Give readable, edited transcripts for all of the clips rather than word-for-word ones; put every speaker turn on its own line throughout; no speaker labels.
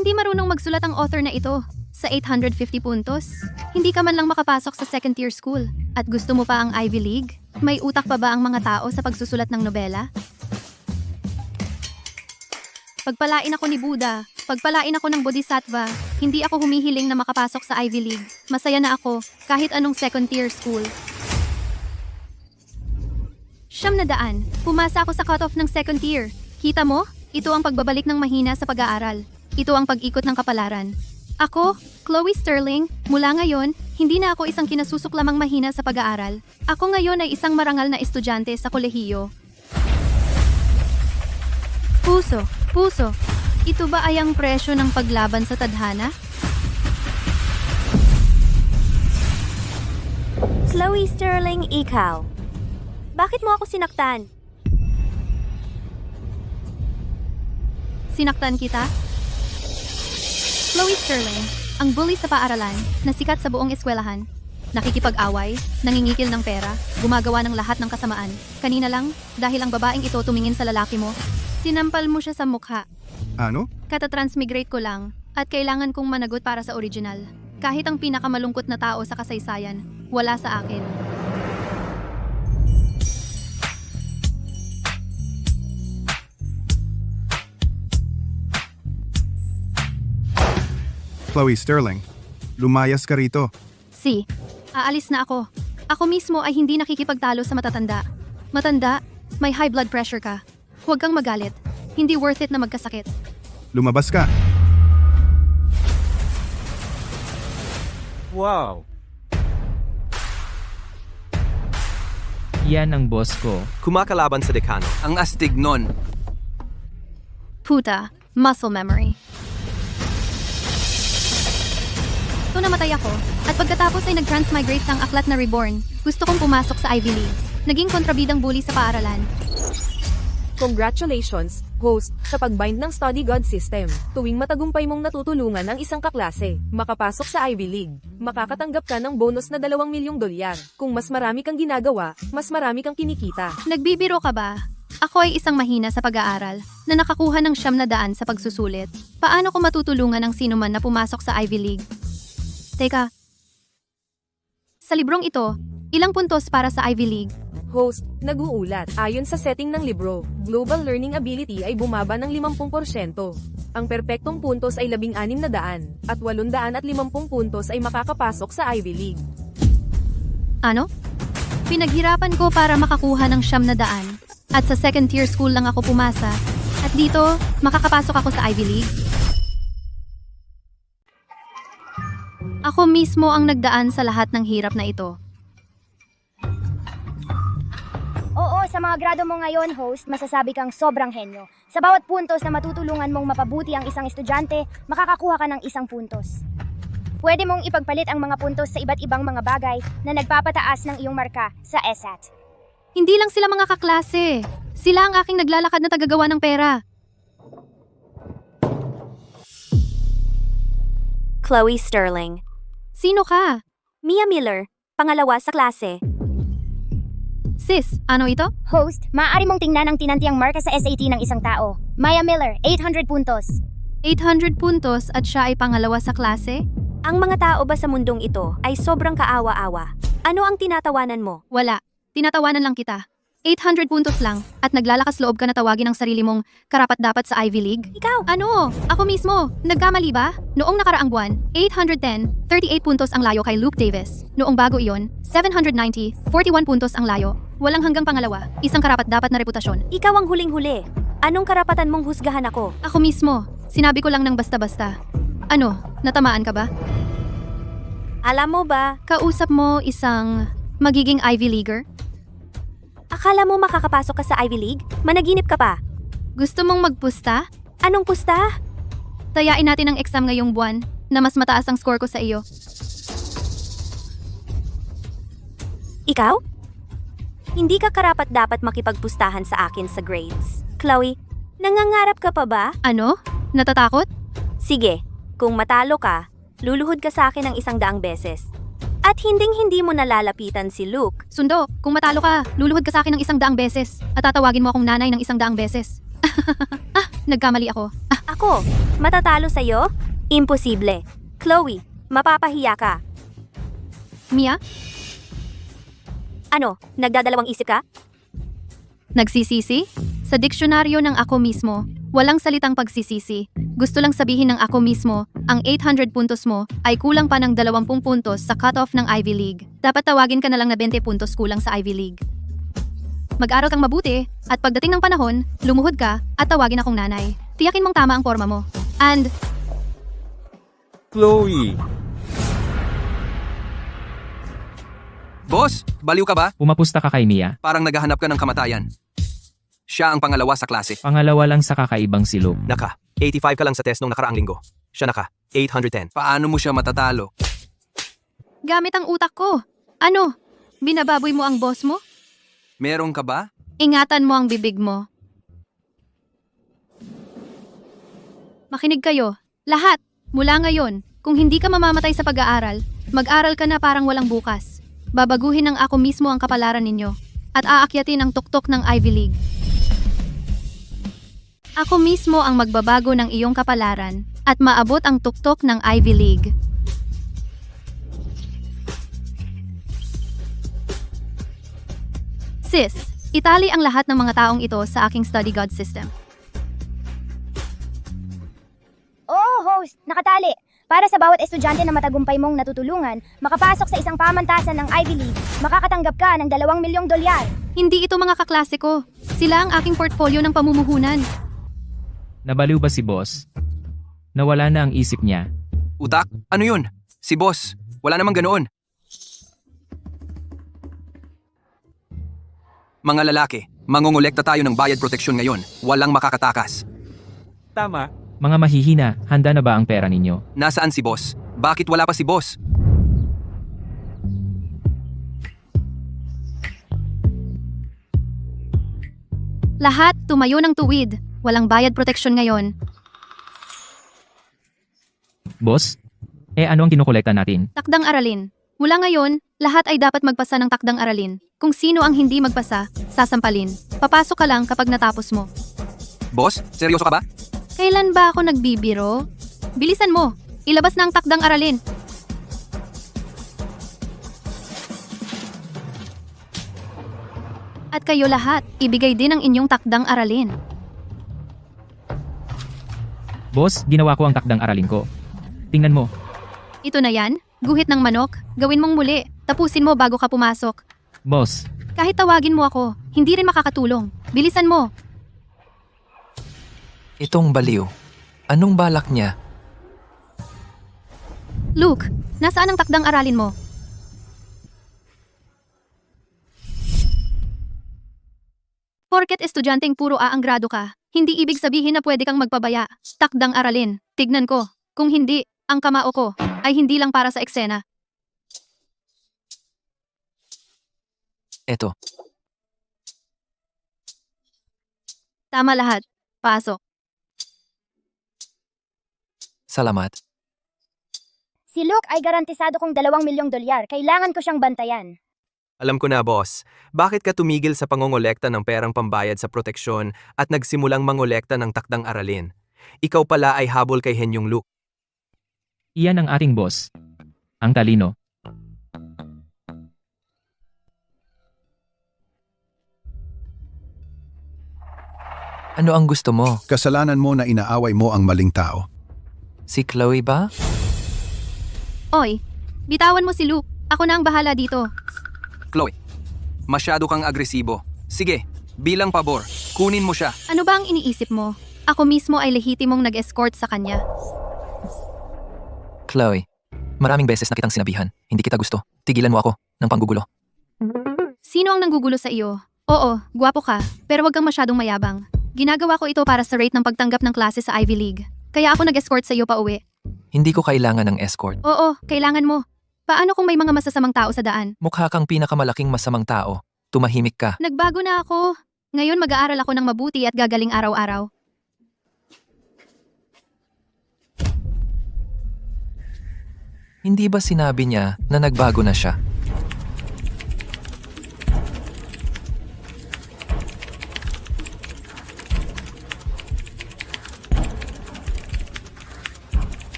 Hindi marunong magsulat ang author na ito. Sa 850 puntos, hindi ka man lang makapasok sa second tier school. At gusto mo pa ang Ivy League? May utak pa ba ang mga tao sa pagsusulat ng nobela? Pagpalain ako ni Buddha, pagpalain ako ng Bodhisattva, hindi ako humihiling na makapasok sa Ivy League. Masaya na ako, kahit anong second tier school. 900, pumasa ako sa cutoff ng second tier. Kita mo? Ito ang pagbabalik ng mahina sa pag-aaral. Ito ang pag-ikot ng kapalaran. Ako, Chloe Sterling, mula ngayon, hindi na ako isang kinasusuklamang mahina sa pag-aaral. Ako ngayon ay isang marangal na estudyante sa kolehiyo. Puso, puso, ito ba ay ang presyo ng paglaban sa tadhana?
Chloe Sterling, ikaw. Bakit mo ako sinaktan?
Sinaktan kita? Chloe Sterling, ang bully sa paaralan na sikat sa buong eskwelahan. Nakikipag-away, nangingikil ng pera, gumagawa ng lahat ng kasamaan. Kanina lang, dahil ang babaeng ito tumingin sa lalaki mo, sinampal mo siya sa mukha.
Ano?
Katatransmigrate ko lang at kailangan kong managot para sa original. Kahit ang pinakamalungkot na tao sa kasaysayan, wala sa akin.
Chloe Sterling, lumayas ka rito.
Si, aalis na ako. Ako mismo ay hindi nakikipagtalo sa matatanda. Matanda, may high blood pressure ka. Huwag kang magalit. Hindi worth it na magkasakit.
Lumabas ka.
Wow!
Yan ang boss ko.
Kumakalaban sa dekano. Ang astig nun.
Puta, muscle memory. So namatay ako, at pagkatapos ay nag-transmigrate sa ang aklat na Reborn. Gusto kong pumasok sa Ivy League. Naging kontrabidang bully sa paaralan.
Congratulations, host, sa pagbind ng Study God System. Tuwing matagumpay mong natutulungan ang isang kaklase, makapasok sa Ivy League, makakatanggap ka ng bonus na $2 milyong. Kung mas marami kang ginagawa, mas marami kang kinikita.
Nagbibiro ka ba? Ako ay isang mahina sa pag-aaral na nakakuha ng 900 sa pagsusulit. Paano ko matutulungan ang sino man na pumasok sa Ivy League? Teka, sa librong ito, ilang puntos para sa Ivy League?
Host, nag-uulat. Ayon sa setting ng libro, Global Learning Ability ay bumaba ng 50%. Ang perpektong puntos ay 1600 at 850 puntos ay makakapasok sa Ivy League.
Ano? Pinaghirapan ko para makakuha ng 900 at sa second tier school lang ako pumasa at dito, makakapasok ako sa Ivy League. Ako mismo ang nagdaan sa lahat ng hirap na ito.
Oo, sa mga grado mo ngayon, host, masasabi kang sobrang henyo. Sa bawat puntos na matutulungan mong mapabuti ang isang estudyante, makakakuha ka ng 1 puntos. Pwede mong ipagpalit ang mga puntos sa iba't ibang mga bagay na nagpapataas ng iyong marka sa ESAT.
Hindi lang sila mga kaklase. Sila ang aking naglalakad na tagagawa ng pera.
Chloe Sterling.
Sino ka?
Mia Miller, pangalawa sa klase.
Sis, ano ito?
Host, maaari mong tingnan ang tinantiang marka sa SAT ng isang tao. Maya Miller, 800 puntos.
800 puntos at siya ay pangalawa sa klase?
Ang mga tao ba sa mundong ito ay sobrang kaawa-awa? Ano ang tinatawanan mo?
Wala. Tinatawanan lang kita. 800 puntos lang at naglalakas loob ka na tawagin ang sarili mong karapat-dapat sa Ivy League?
Ikaw!
Ano? Ako mismo. Nagkamali ba? Noong nakaraang buwan, 810, 38 puntos ang layo kay Luke Davis. Noong bago iyon, 790, 41 puntos ang layo. Walang hanggang pangalawa, isang karapat-dapat na reputasyon.
Ikaw ang huling-huli. Anong karapatan mong husgahan ako?
Ako mismo. Sinabi ko lang ng basta-basta. Ano? Natamaan ka ba?
Alam mo ba,
Kausap mo isang magiging Ivy Leaguer?
akala mo makakapasok ka sa Ivy League? Managinip ka pa.
Gusto mong magpusta?
Anong pusta?
Tayain natin ang exam ngayong buwan na mas mataas ang score ko sa iyo.
Ikaw? Hindi ka karapat-dapat makipagpustahan sa akin sa grades. Chloe, nangangarap ka pa ba?
Ano? Natatakot?
Sige, kung matalo ka, luluhod ka sa akin ng 100 beses. At hinding-hindi mo nalalapitan si Luke.
Sundo, kung matalo ka, luluhod ka sa akin ng 100 beses at tatawagin mo akong nanay ng 100 beses. Nagkamali ako.
Ako, matatalo sa'yo? Imposible. Chloe, mapapahiya ka.
Mia,
Ano, nagdadalawang isip ka?
nagsisisi? Sa diksyonaryo ng ako mismo, walang salitang pagsisisi. Gusto lang sabihin ng ako mismo, ang 800 puntos mo ay kulang pa ng 20 puntos sa cutoff ng Ivy League. Dapat tawagin ka na lang na 20 puntos kulang sa Ivy League. Mag-aral kang mabuti, at pagdating ng panahon, lumuhod ka at tawagin akong nanay. Tiyakin mong tama ang forma mo. And,
Chloe!
Boss, baliw ka ba?
Pumapusta ka kay Mia.
Parang naghahanap ka ng kamatayan. Siya ang pangalawa sa klase.
Pangalawa lang sa kakaibang silog.
Naka, 85 ka lang sa test nung nakaraang linggo. Siya naka, 810. Paano mo siya matatalo?
gamit ang utak ko. Ano? Binababoy mo ang boss mo?
Meron ka ba?
Ingatan mo ang bibig mo. Makinig kayo. Lahat. Mula ngayon, kung hindi ka mamamatay sa pag-aaral, mag-aral ka na parang walang bukas. Babaguhin ng ako mismo ang kapalaran ninyo at aakyatin ang tuktok ng Ivy League. Ako mismo ang magbabago ng iyong kapalaran at maabot ang tuktok ng Ivy League. Sis, itali ang lahat ng mga taong ito sa aking study god system.
Oo, host, nakatali. Para sa bawat estudyante na matagumpay mong natutulungan, makapasok sa isang pamantasan ng Ivy League, makakatanggap ka ng 2 milyong dolyar.
Hindi ito mga kaklase ko. Sila ang aking portfolio ng pamumuhunan.
Nabaliw ba si boss? Nawala na ang isip niya.
Utak? Ano yun? Si boss. Wala namang ganoon. Mga lalaki, mangungulekta tayo ng bayad proteksyon ngayon. Walang makakatakas.
Tama.
Mga mahihina, handa na ba ang pera ninyo?
Nasaan si boss? Bakit wala pa si boss?
Lahat tumayo ng tuwid. Walang bayad proteksyon ngayon.
Boss? Ano ang kinukolekta natin?
Takdang aralin. Mula ngayon, lahat ay dapat magpasa ng takdang aralin. Kung sino ang hindi magpasa, sasampalin. Papasok ka lang kapag natapos mo.
Boss, seryoso ka ba?
Kailan ba ako nagbibiro? Bilisan mo. Ilabas na ang takdang aralin. At kayo lahat, ibigay din ang inyong takdang aralin.
Boss, ginawa ko ang takdang aralin ko. Tingnan mo.
Ito na yan, guhit ng manok, gawin mong muli, tapusin mo bago ka pumasok.
Boss,
Kahit tawagin mo ako, hindi rin makakatulong. Bilisan mo.
Itong baliw. Anong balak niya?
Luke, nasaan ang takdang aralin mo? Porket estudyanteng puro A ang grado ka, hindi ibig sabihin na pwede kang magpabaya. Takdang aralin. Tignan ko. Kung hindi, ang kamao ko ay hindi lang para sa eksena.
Eto.
Tama lahat. Pasok.
Salamat.
Si Luke ay garantisado kong 2 milyong dolyar. Kailangan ko siyang bantayan.
Alam ko na, boss. Bakit ka tumigil sa pangongolekta ng perang pambayad sa proteksyon at nagsimulang mangolekta ng takdang aralin? Ikaw pala ay habol kay Henyong Luke.
iyan ang ating boss. Ang talino.
Ano ang gusto mo?
Kasalanan mo na inaaway mo ang maling tao.
Si Chloe ba?
Oy, bitawan mo si Luke. Ako na ang bahala dito.
Chloe, masyado kang agresibo. Sige, bilang pabor, kunin mo siya.
Ano ba ang iniisip mo? Ako mismo ay lehitimong nag-escort sa kanya.
Chloe, maraming beses na kitang sinabihan. Hindi kita gusto. Tigilan mo ako ng panggugulo.
Sino ang nanggugulo sa iyo? Oo, gwapo ka, pero wag kang masyadong mayabang. Ginagawa ko ito para sa rate ng pagtanggap ng klase sa Ivy League. Kaya ako nag-escort sa iyo pa uwi.
Hindi ko kailangan ng escort.
Oo, kailangan mo. Paano kung may mga masasamang tao sa daan?
Mukha kang pinakamalaking masamang tao. Tumahimik ka.
Nagbago na ako. Ngayon mag-aaral ako ng mabuti at gagaling araw-araw.
Hindi ba sinabi niya na nagbago na siya?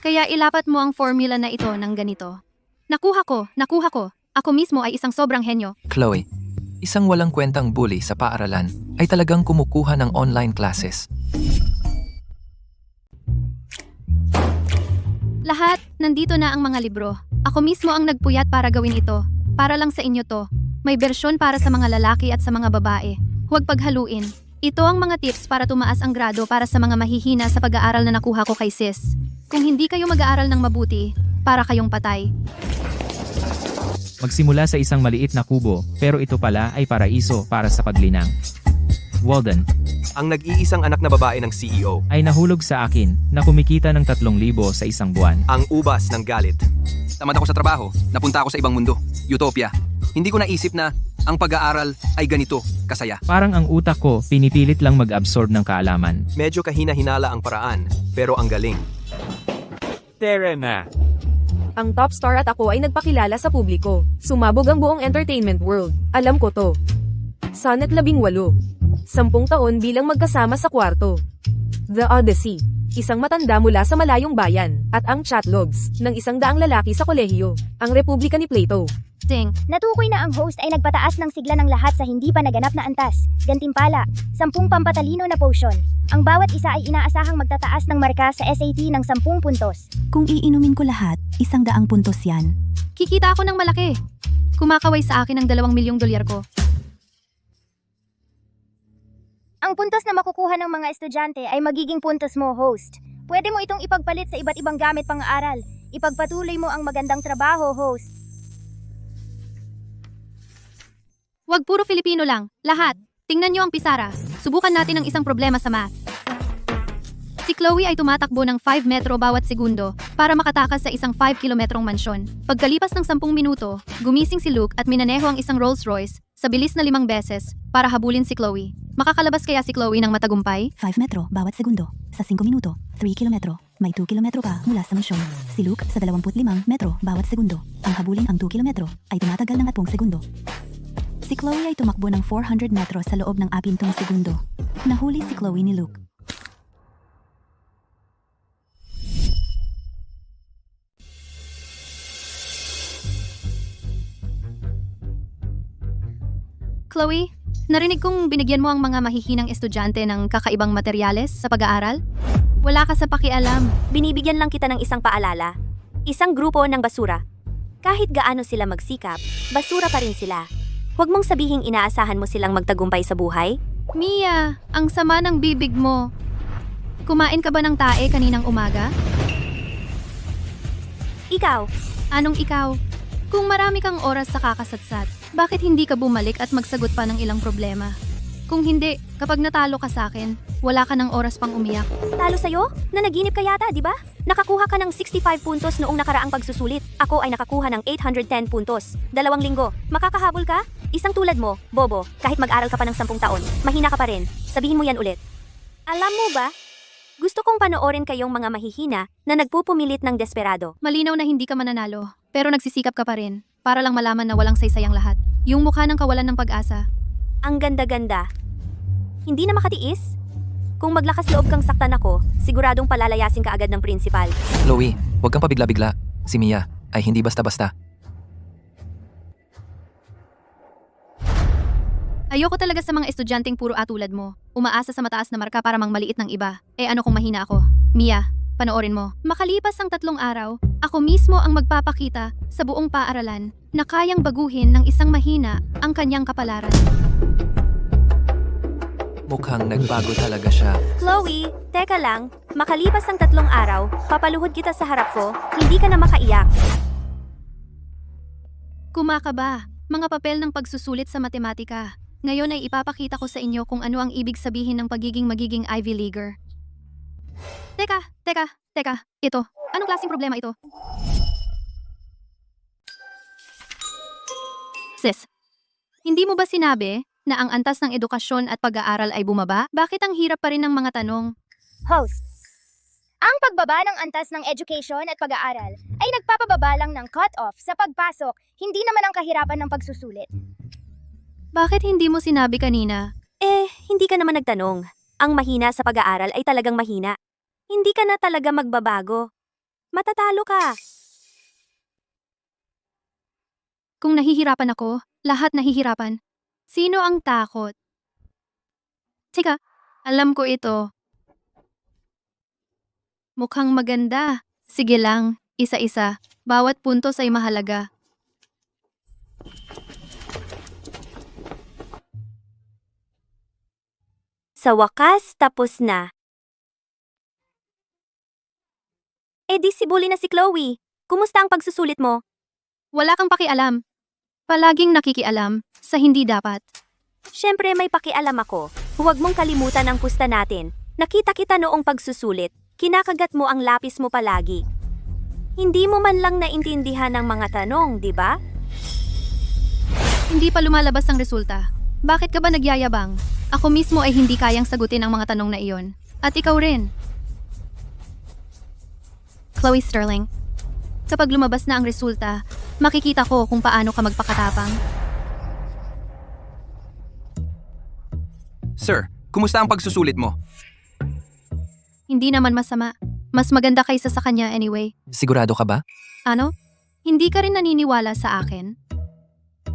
Kaya ilapat mo ang formula na ito ng ganito. Nakuha ko. Ako mismo ay isang sobrang henyo.
Chloe, isang walang kwentang bully sa paaralan ay talagang kumukuha ng online classes.
Lahat, nandito na ang mga libro. Ako mismo ang nagpuyat para gawin ito. Para lang sa inyo to. May bersyon para sa mga lalaki at sa mga babae. Huwag paghaluin. Ito ang mga tips para tumaas ang grado para sa mga mahihina sa pag-aaral na nakuha ko kay sis. Kung hindi kayo mag-aaral ng mabuti, para kayong patay.
Magsimula sa isang maliit na kubo, pero ito pala ay paraiso para sa paglinang. Walden,
Ang nag-iisang anak na babae ng CEO.
ay nahulog sa akin na kumikita ng 3,000 sa isang buwan.
Ang ubas ng galit.
Tamad ako sa trabaho, napunta ako sa ibang mundo, utopia. Hindi ko naisip na ang pag-aaral ay ganito kasaya.
Parang ang utak ko pinipilit lang mag-absorb ng kaalaman.
Medyo kahina-hinala ang paraan, pero ang galing.
Ang top star at ako ay nagpakilala sa publiko. Sumabog ang buong entertainment world. Alam ko to. Sonnet 18. 10 taon bilang magkasama sa kwarto. The Odyssey. Isang matanda mula sa malayong bayan. At ang chat logs ng 100 lalaki sa kolehiyo. Ang Republika ni Plato.
Ding.
Natukoy na ang host ay nagpataas ng sigla ng lahat sa hindi pa naganap na antas. Gantimpala, 10 pampatalino na potion. Ang bawat isa ay inaasahang magtataas ng marka sa SAT ng 10 puntos.
Kung iinumin ko lahat, 100 puntos yan.
Kikita ako ng malaki. Kumakaway sa akin ang $2,000,000 ko.
Ang puntos na makukuha ng mga estudyante ay magiging puntos mo, host. Pwede mo itong ipagpalit sa iba't ibang gamit pang-aaral. Ipagpatuloy mo ang magandang trabaho, host.
Huwag puro Filipino lang. Lahat. Tingnan nyo ang pisara. Subukan natin ang isang problema sa math. Si Chloe ay tumatakbo ng 5 metro bawat segundo para makatakas sa isang 5 kilometrong mansyon. Pagkalipas ng 10 minuto, gumising si Luke at minaneho ang isang Rolls Royce sa bilis na 5 beses para habulin si Chloe. Makakalabas kaya si Chloe ng matagumpay?
5 metro bawat segundo. Sa 5 minuto, 3 kilometro. May 2 kilometro pa mula sa mansyon. Si Luke sa 25 metro bawat segundo. Ang habulin ang 2 kilometro ay tumatagal ng 10 segundo. Si Chloe ay tumakbo ng 400 metro sa loob ng 7 segundo. Nahuli si Chloe ni Luke.
Chloe, narinig kong binigyan mo ang mga mahihinang estudyante ng kakaibang materyales sa pag-aaral? Wala ka sa pakialam.
Binibigyan lang kita ng isang paalala. Isang grupo ng basura. Kahit gaano sila magsikap, basura pa rin sila. Huwag mong sabihing inaasahan mo silang magtagumpay sa buhay.
Mia, ang sama ng bibig mo. Kumain ka ba ng tae kaninang umaga?
Ikaw,
Anong ikaw? Kung marami kang oras sa kakasatsat, bakit hindi ka bumalik at magsagot pa ng ilang problema? Kung hindi, kapag natalo ka sa akin, wala ka ng oras pang umiyak.
talo sa'yo? Nanaginip ka yata, di ba? Nakakuha ka ng 65 puntos noong nakaraang pagsusulit. Ako ay nakakuha ng 810 puntos. 2 linggo. Makakahabol ka? Isang tulad mo, bobo, kahit mag-aral ka pa ng 10 taon, mahina ka pa rin. Sabihin mo yan ulit. Alam mo ba? Gusto kong panoorin kayong mga mahihina na nagpupumilit ng desperado.
Malinaw na hindi ka mananalo, pero nagsisikap ka pa rin, para lang malaman na walang saysayang lahat. Yung mukha ng kawalan ng pag-asa.
Ang ganda-ganda. Hindi na makatiis? Kung maglakas loob kang saktan ako, siguradong palalayasin ka agad ng prinsipal.
Chloe, huwag kang pabigla-bigla. Si Mia ay hindi basta-basta.
Ayoko talaga sa mga estudyanteng puro tulad mo. Umaasa sa mataas na marka para mang maliit ng iba. Ano kung mahina ako? Mia, panoorin mo. Makalipas ang 3 araw, ako mismo ang magpapakita sa buong paaralan na kayang baguhin ng isang mahina ang kanyang kapalaran.
Mukhang nagbago talaga siya.
Chloe, teka lang. Makalipas ang 3 araw, papaluhod kita sa harap ko, hindi ka na makaiyak.
Kumakaba, mga papel ng pagsusulit sa matematika. Ngayon ay ipapakita ko sa inyo kung ano ang ibig sabihin ng magiging Ivy Leaguer. Teka. Ito. Anong klaseng problema ito? Sis, hindi mo ba sinabi na ang antas ng edukasyon at pag-aaral ay bumaba? Bakit ang hirap pa rin ng mga tanong?
Host. Ang pagbaba ng antas ng education at pag-aaral ay nagpapababa lang ng cut-off sa pagpasok, hindi naman ang kahirapan ng pagsusulit.
Bakit hindi mo sinabi kanina?
Hindi ka naman nagtanong. Ang mahina sa pag-aaral ay talagang mahina. Hindi ka na talaga magbabago. Matatalo ka.
Kung nahihirapan ako, lahat nahihirapan. Sino ang takot? Teka, alam ko ito. Mukhang maganda. Sige lang, isa-isa. Bawat puntos ay mahalaga.
Sa wakas, tapos na. Eh di sibuli na si Chloe. Kumusta ang pagsusulit mo?
Wala kang pakialam. Palaging nakikialam sa hindi dapat.
Siyempre may pakialam ako. Huwag mong kalimutan ang pusta natin. Nakita kita noong pagsusulit. Kinakagat mo ang lapis mo palagi. Hindi mo man lang naintindihan ang mga tanong, di ba?
Hindi pa lumalabas ang resulta. Bakit ka ba nagyayabang? Ako mismo ay hindi kayang sagutin ang mga tanong na iyon. At ikaw rin. Chloe Sterling, kapag lumabas na ang resulta, makikita ko kung paano ka magpakatapang.
Sir, kumusta ang pagsusulit mo?
Hindi naman masama. Mas maganda kaysa sa kanya anyway.
Sigurado ka ba?
Ano? Hindi ka rin naniniwala sa akin?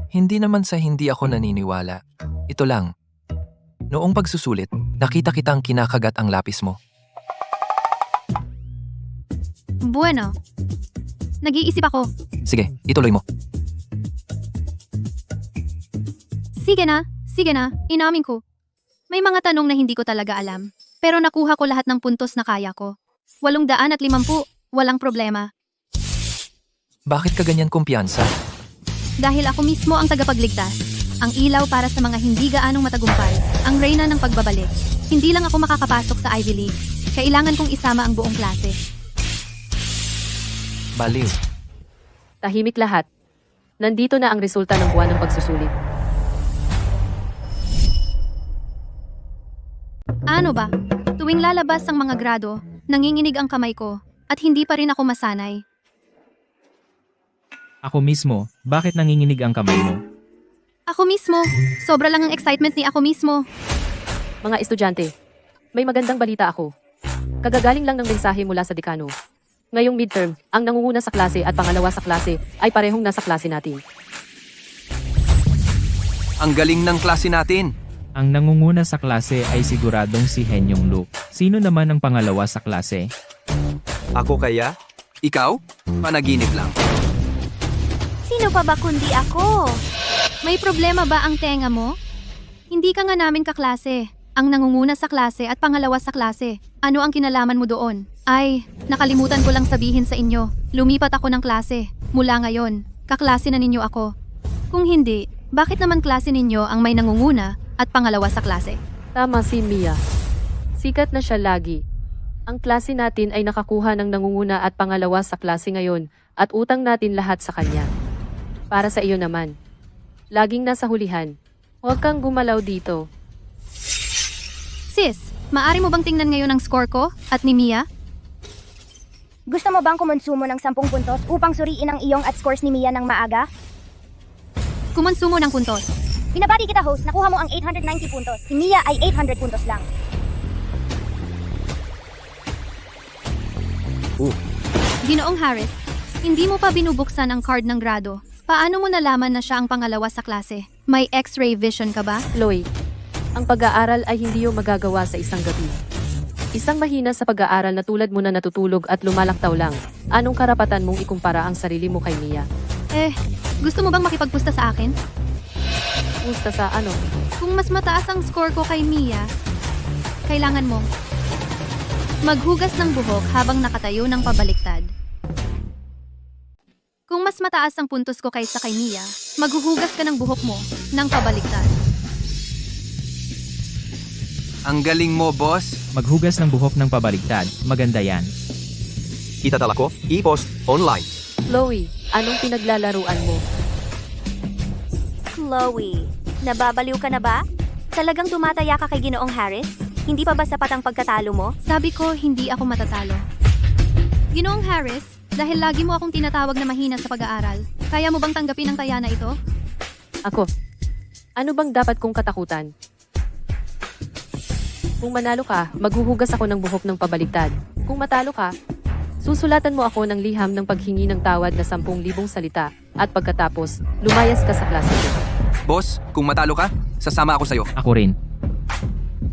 Hindi naman sa hindi ako naniniwala. Ito lang. Noong pagsusulit, nakita kitang kinakagat ang lapis mo.
Bueno. Nag-iisip ako.
Sige, ituloy mo.
Sige na, inamin ko. May mga tanong na hindi ko talaga alam. Pero nakuha ko lahat ng puntos na kaya ko. 850, walang problema.
Bakit ka ganyan kumpiyansa?
Dahil ako mismo ang tagapagligtas. Ang ilaw para sa mga hindi gaanong matagumpay. Ang reyna ng pagbabalik. Hindi lang ako makakapasok sa Ivy League. Kailangan kong isama ang buong klase.
Baliw.
Tahimik lahat. Nandito na ang resulta ng buwan ng pagsusulit.
Ano ba? Tuwing lalabas ang mga grado, nanginginig ang kamay ko at hindi pa rin ako masanay.
Ako mismo, bakit nanginginig ang kamay mo?
Ako mismo, sobra lang ang excitement ni ako mismo.
Mga estudyante, may magandang balita ako. Kagagaling lang ng mensahe mula sa dekano. Ngayong midterm, ang nangunguna sa klase at pangalawa sa klase ay parehong nasa klase natin.
Ang galing ng klase natin.
Ang nangunguna sa klase ay siguradong si Henyong Luke. Sino naman ang pangalawa sa klase?
Ako kaya?
Ikaw? Panaginip lang.
Sino pa ba kundi ako?
May problema ba ang tenga mo? Hindi ka nga namin kaklase. Ang nangunguna sa klase at pangalawa sa klase. Ano ang kinalaman mo doon? Ay, nakalimutan ko lang sabihin sa inyo. Lumipat ako ng klase. Mula ngayon, kaklase na ninyo ako. Kung hindi, bakit naman klase ninyo ang may nangunguna at pangalawa sa klase?
Tama si Mia. Sikat na siya lagi. Ang klase natin ay nakakuha ng nangunguna at pangalawa sa klase ngayon at utang natin lahat sa kanya. Para sa iyo naman. Laging nasa hulihan. Huwag kang gumalaw dito.
Sis, maari mo bang tingnan ngayon ang score ko at ni Mia?
Gusto mo bang kumonsumo ng 10 puntos upang suriin ang iyong at scores ni Mia ng maaga?
Kumonsumo ng puntos.
Binabati kita, host. Nakuha mo ang 890 puntos. Si Mia ay 800 puntos lang.
Ginoong Harris, hindi mo pa binubuksan ang card ng grado. Paano mo nalaman na siya ang pangalawa sa klase? May X-ray vision ka ba?
Chloe, ang pag-aaral ay hindi yung magagawa sa isang gabi. Isang mahina sa pag-aaral na tulad mo na natutulog at lumalaktaw lang. Anong karapatan mong ikumpara ang sarili mo kay Mia?
Gusto mo bang makipagpusta sa akin?
Pusta sa ano?
Kung mas mataas ang score ko kay Mia, kailangan mo maghugas ng buhok habang nakatayo ng pabaliktad. Kung mas mataas ang puntos ko kaysa kay Mia, maghuhugas ka ng buhok mo ng pabaliktad.
Ang galing mo, boss.
Maghugas ng buhok ng pabaligtad. Maganda yan.
Itatal ko, i-post online.
Chloe, anong pinaglalaruan mo?
Chloe, nababaliw ka na ba? Talagang tumataya ka kay Ginoong Harris? Hindi pa ba sapat ang pagkatalo mo?
Sabi ko, hindi ako matatalo. Ginoong Harris, dahil lagi mo akong tinatawag na mahina sa pag-aaral, kaya mo bang tanggapin ang taya na ito?
Ako. Ano bang dapat kong katakutan? Kung manalo ka, maghuhugas ako ng buhok ng pabaliktad. Kung matalo ka, Susulatan mo ako ng liham ng paghingi ng tawad na 10,000 salita at pagkatapos, lumayas ka sa klase ko.
Boss, kung matalo ka, sasama ako sa'yo.
Ako rin.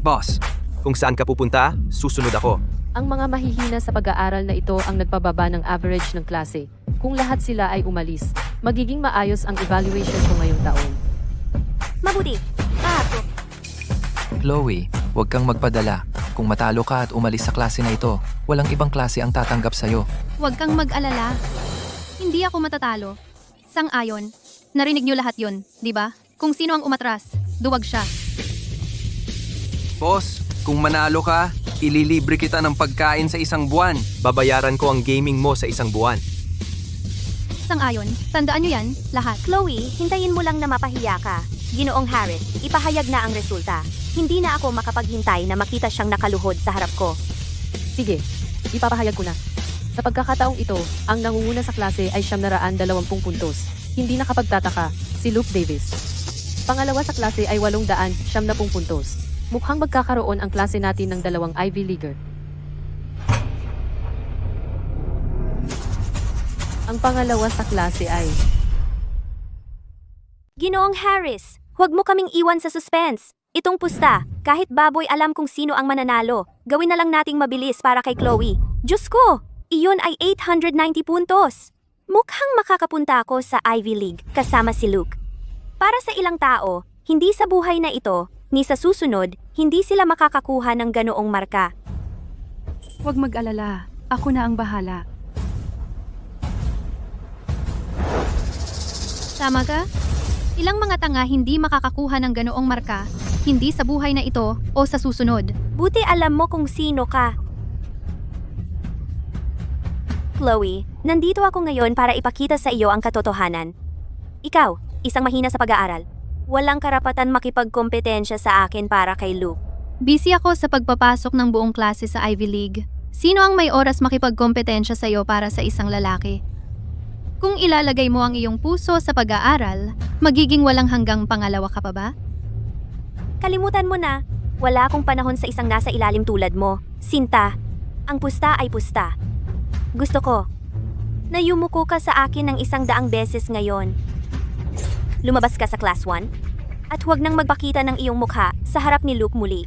Boss,
Kung saan ka pupunta, susunod ako.
Ang mga mahihina sa pag-aaral na ito ang nagpababa ng average ng klase. Kung lahat sila ay umalis, magiging maayos ang evaluation ko ngayong taon.
Mabuti.
Chloe, huwag kang magpadala. Kung matalo ka at umalis sa klase na ito, walang ibang klase ang tatanggap sa'yo.
Huwag kang mag-alala. Hindi ako matatalo. Sang-ayon. Narinig niyo lahat yun, di ba? Kung sino ang umatras, duwag siya.
boss, kung manalo ka, ililibre kita ng pagkain sa isang buwan.
Babayaran ko ang gaming mo sa isang buwan.
Sang-ayon. Tandaan niyo yan, lahat.
Chloe, hintayin mo lang na mapahiya ka. Ginoong Harris, ipahayag na ang resulta. Hindi na ako makapaghintay na makita siyang nakaluhod sa harap ko.
Sige, ipapahayag ko na. Sa pagkakataong ito, ang nangunguna sa klase ay 720 puntos. Hindi nakapagtataka, si Luke Davis. Pangalawa sa klase ay 870 puntos. Mukhang magkakaroon ang klase natin ng 2 Ivy Leaguer. Ang pangalawa sa klase ay...
Ginoong Harris, huwag mo kaming iwan sa suspense. Itong pusta, kahit baboy alam kung sino ang mananalo. Gawin na lang nating mabilis para kay Chloe. Diyos ko, iyon ay 890 puntos. Mukhang makakapunta ako sa Ivy League kasama si Luke. Para sa ilang tao, hindi sa buhay na ito, ni sa susunod, hindi sila makakakuha ng ganoong marka.
Huwag mag-alala. Ako na ang bahala.
Tama ka? Ilang mga tanga hindi makakakuha ng ganoong marka, hindi sa buhay na ito o sa susunod.
Buti alam mo kung sino ka. Chloe, nandito ako ngayon para ipakita sa iyo ang katotohanan. Ikaw, isang mahina sa pag-aaral. Walang karapatan makipagkompetensya sa akin para kay Luke.
Busy ako sa pagpapasok ng buong klase sa Ivy League. Sino ang may oras makipagkompetensya sa iyo para sa isang lalaki? Kung ilalagay mo ang iyong puso sa pag-aaral, magiging walang hanggang pangalawa ka pa ba?
Kalimutan mo na, wala akong panahon sa isang nasa ilalim tulad mo. Sinta, ang pusta ay pusta. Gusto ko, na yumuko ka sa akin ng 100 beses ngayon. Lumabas ka sa class 1, at huwag nang magpakita ng iyong mukha sa harap ni Luke muli.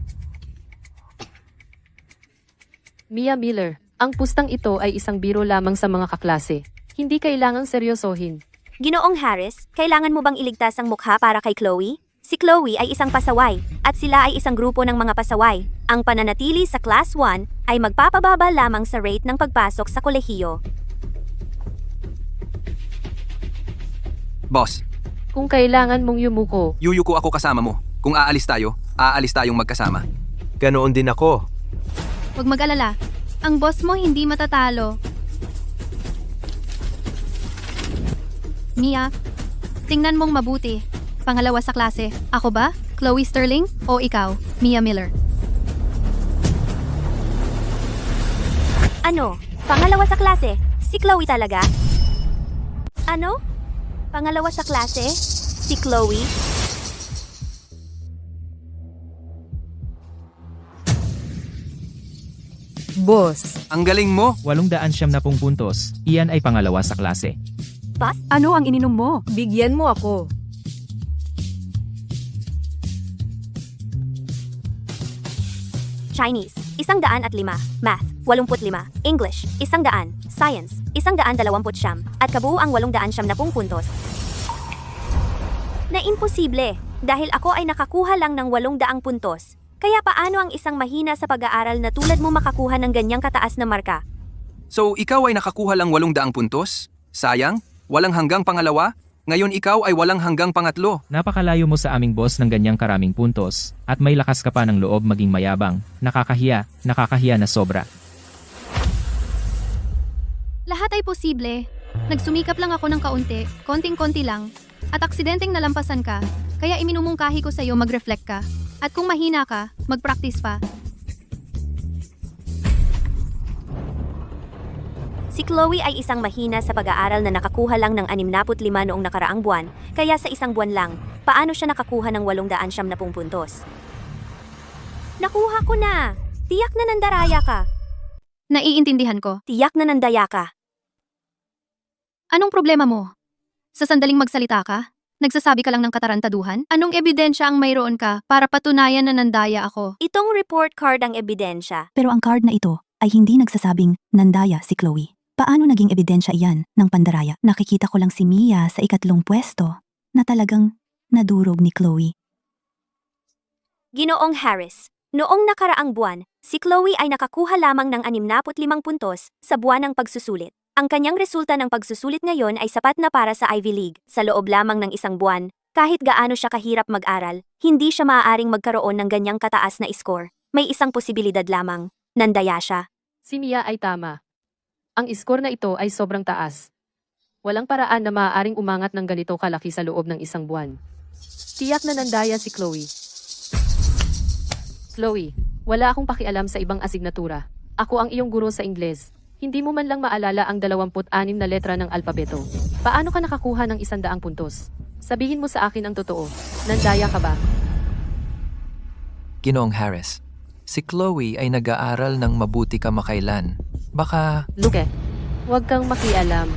Mia Miller, ang pustang ito ay isang biro lamang sa mga kaklase. Hindi kailangang seryosohin.
Ginoong Harris, kailangan mo bang iligtas ang mukha para kay Chloe? Si Chloe ay isang pasaway, at sila ay isang grupo ng mga pasaway. Ang pananatili sa Class 1 ay magpapababa lamang sa rate ng pagpasok sa kolehiyo.
Boss,
Kung kailangan mong yumuko,
yuyuko ako kasama mo. Kung aalis tayong magkasama.
Ganoon din ako.
Huwag mag-alala. Ang boss mo hindi matatalo. Mia, tingnan mong mabuti. Pangalawa sa klase, ako ba? Chloe Sterling? O ikaw, Mia Miller?
Ano? Pangalawa sa klase? Si Chloe talaga? Ano? Pangalawa sa klase? Si Chloe?
boss,
Ang galing mo!
870 puntos. Iyan ay pangalawa sa klase.
Boss?
Ano ang ininom mo?
bigyan mo ako.
Chinese, 105. Math, 85. English, 100. Science, 120. At kabuuang 870 puntos. Na imposible, dahil ako ay nakakuha lang ng 800 puntos. Kaya paano ang isang mahina sa pag-aaral na tulad mo makakuha ng ganyang kataas na marka?
So, ikaw ay nakakuha lang 800 puntos? Sayang, walang hanggang pangalawa? Ngayon ikaw ay walang hanggang pangatlo.
Napakalayo mo sa aming boss ng ganyang karaming puntos, at may lakas ka pa ng loob maging mayabang. Nakakahiya na sobra.
Lahat ay posible. Nagsumikap lang ako ng kaunti, konting-konti lang, at aksidenteng nalampasan ka, kaya iminumungkahi ko sa'yo mag-reflect ka. At kung mahina ka, mag-practice pa.
Si Chloe ay isang mahina sa pag-aaral na nakakuha lang ng 65 noong nakaraang buwan, kaya sa isang buwan lang, paano siya nakakuha ng 870 puntos? Nakuha ko na! Tiyak na nandaraya ka!
Naiintindihan ko.
Tiyak na nandaya ka.
Anong problema mo? Sa sandaling magsalita ka? Nagsasabi ka lang ng katarantaduhan? Anong ebidensya ang mayroon ka para patunayan na nandaya ako?
Itong report card ang ebidensya.
Pero ang card na ito ay hindi nagsasabing nandaya si Chloe. Paano naging ebidensya iyan ng pandaraya? Nakikita ko lang si Mia sa 2 pwesto na talagang nadurog ni Chloe.
Ginoong Harris, noong nakaraang buwan, si Chloe ay nakakuha lamang ng 65 puntos sa buwan ng pagsusulit. Ang kanyang resulta ng pagsusulit ngayon ay sapat na para sa Ivy League. Sa loob lamang ng 1 buwan, kahit gaano siya kahirap mag-aral, hindi siya maaaring magkaroon ng ganyang kataas na score. May isang posibilidad lamang. Nandaya siya.
Si Mia ay tama. Ang score na ito ay sobrang taas. Walang paraan na maaaring umangat ng ganito kalaki sa loob ng 1 buwan. Tiyak na nandaya si Chloe. Chloe, wala akong pakialam sa ibang asignatura. Ako ang iyong guro sa Ingles. Hindi mo man lang maalala ang 26 na letra ng alpabeto. Paano ka nakakuha ng 100 puntos? Sabihin mo sa akin ang totoo. Nandaya ka ba?
Ginoong Harris, si Chloe ay nag-aaral ng mabuti kamakailan. Baka
Luke, huwag kang makialam.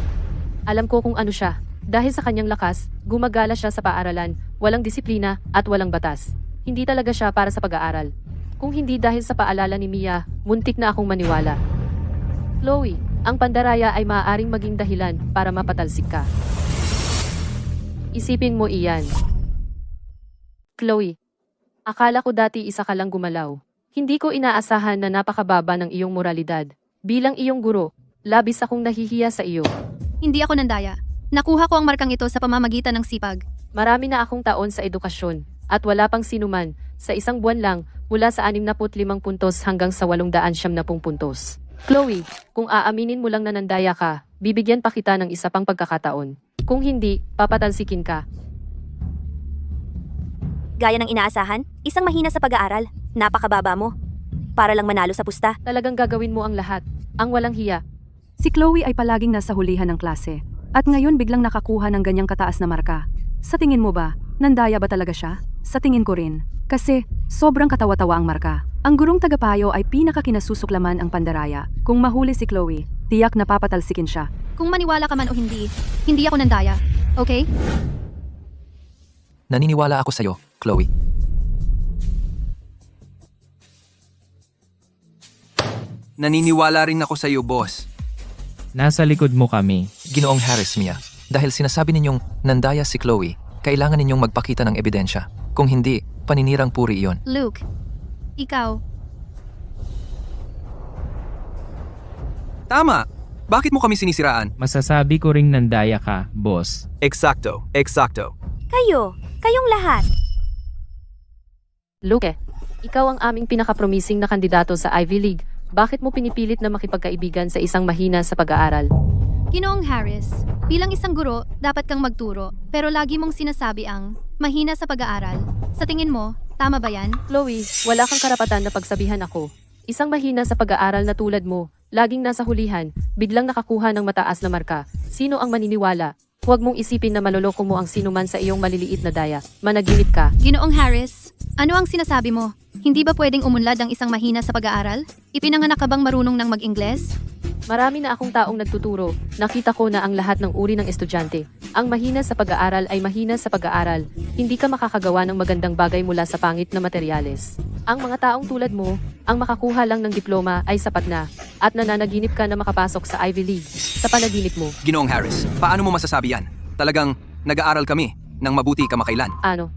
Alam ko kung ano siya. Dahil sa kanyang lakas, gumagala siya sa paaralan, walang disiplina at walang batas. Hindi talaga siya para sa pag-aaral. Kung hindi dahil sa paalala ni Mia, muntik na akong maniwala. Chloe, ang pandaraya ay maaaring maging dahilan para mapatalsik ka. Isipin mo iyan. Chloe, akala ko dati isa ka lang gumalaw. Hindi ko inaasahan na napakababa ng iyong moralidad. Bilang iyong guro, labis akong nahihiya sa iyo.
Hindi ako nandaya. Nakuha ko ang markang ito sa pamamagitan ng sipag.
Marami na akong taon sa edukasyon, at wala pang sinuman, sa 1 buwan lang, mula sa 65 puntos hanggang sa 870 puntos. Chloe, kung aaminin mo lang na nandaya ka, bibigyan pa kita ng isa pang pagkakataon. Kung hindi, papatalsikin ka.
Gaya ng inaasahan, isang mahina sa pag-aaral. Napakababa mo. Para lang manalo sa pusta.
Talagang gagawin mo ang lahat. Ang walang hiya.
Si Chloe ay palaging nasa hulihan ng klase. At ngayon biglang nakakuha ng ganyang kataas na marka. Sa tingin mo ba, nandaya ba talaga siya? Sa tingin ko rin. Kasi, sobrang katawa-tawa ang marka. Ang gurong tagapayo ay pinakakinasusuklaman ang pandaraya. Kung mahuli si Chloe, tiyak na papatalsikin siya.
Kung maniwala ka man o hindi, hindi ako nandaya. Okay?
naniniwala ako sa'yo, Chloe.
Naniniwala rin ako sa iyo, boss.
Nasa likod mo kami.
Ginoong Harris, Mia, dahil sinasabi ninyong nandaya si Chloe, kailangan ninyong magpakita ng ebidensya. Kung hindi, paninirang puri iyon.
Luke, ikaw.
Tama! Bakit mo kami sinisiraan?
Masasabi ko ring nandaya ka, boss.
Eksakto, eksakto.
Kayong lahat.
Luke, ikaw ang aming pinaka-promising na kandidato sa Ivy League. Bakit mo pinipilit na makipagkaibigan sa isang mahina sa pag-aaral?
Ginoong Harris, bilang isang guro, dapat kang magturo, pero lagi mong sinasabi ang mahina sa pag-aaral. Sa tingin mo, tama ba yan?
Chloe, wala kang karapatan na pagsabihan ako. Isang mahina sa pag-aaral na tulad mo, laging nasa hulihan, biglang nakakuha ng mataas na marka. Sino ang maniniwala? Huwag mong isipin na maloloko mo ang sinuman sa iyong maliliit na daya. Managinip ka.
Ginoong Harris, ano ang sinasabi mo? Hindi ba pwedeng umunlad ang isang mahina sa pag-aaral? Ipinanganak ka bang marunong ng mag-Ingles?
Marami na akong taong nagtuturo. Nakita ko na ang lahat ng uri ng estudyante. Ang mahina sa pag-aaral ay mahina sa pag-aaral. Hindi ka makakagawa ng magandang bagay mula sa pangit na materyales. Ang mga taong tulad mo, ang makakuha lang ng diploma ay sapat na. At nananaginip ka na makapasok sa Ivy League. Sa panaginip mo.
Ginoong Harris, paano mo masasabi yan? Talagang nag-aaral kami ng mabuti kamakailan.
Ano?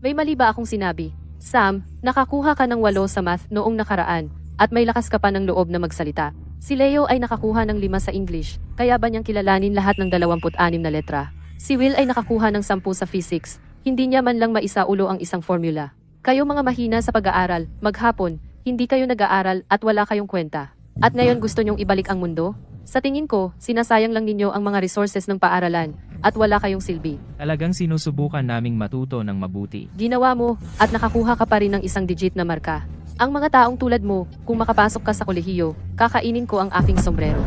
May mali ba akong sinabi? Sam, nakakuha ka ng 8 sa math noong nakaraan. At may lakas ka pa ng loob na magsalita. Si Leo ay nakakuha ng 5 sa English, kaya ba niyang kilalanin lahat ng 26 na letra? Si Will ay nakakuha ng 10 sa physics, hindi niya man lang maisaulo ang isang formula. Kayo mga mahina sa pag-aaral, maghapon, hindi kayo nag-aaral at wala kayong kwenta. At ngayon gusto niyong ibalik ang mundo? Sa tingin ko, sinasayang lang ninyo ang mga resources ng paaralan at wala kayong silbi.
Talagang sinusubukan naming matuto ng mabuti.
Ginawa mo at nakakuha ka pa rin ng isang digit na marka. Ang mga taong tulad mo, kung makapasok ka sa kolehiyo, kakainin ko ang aking sombrero.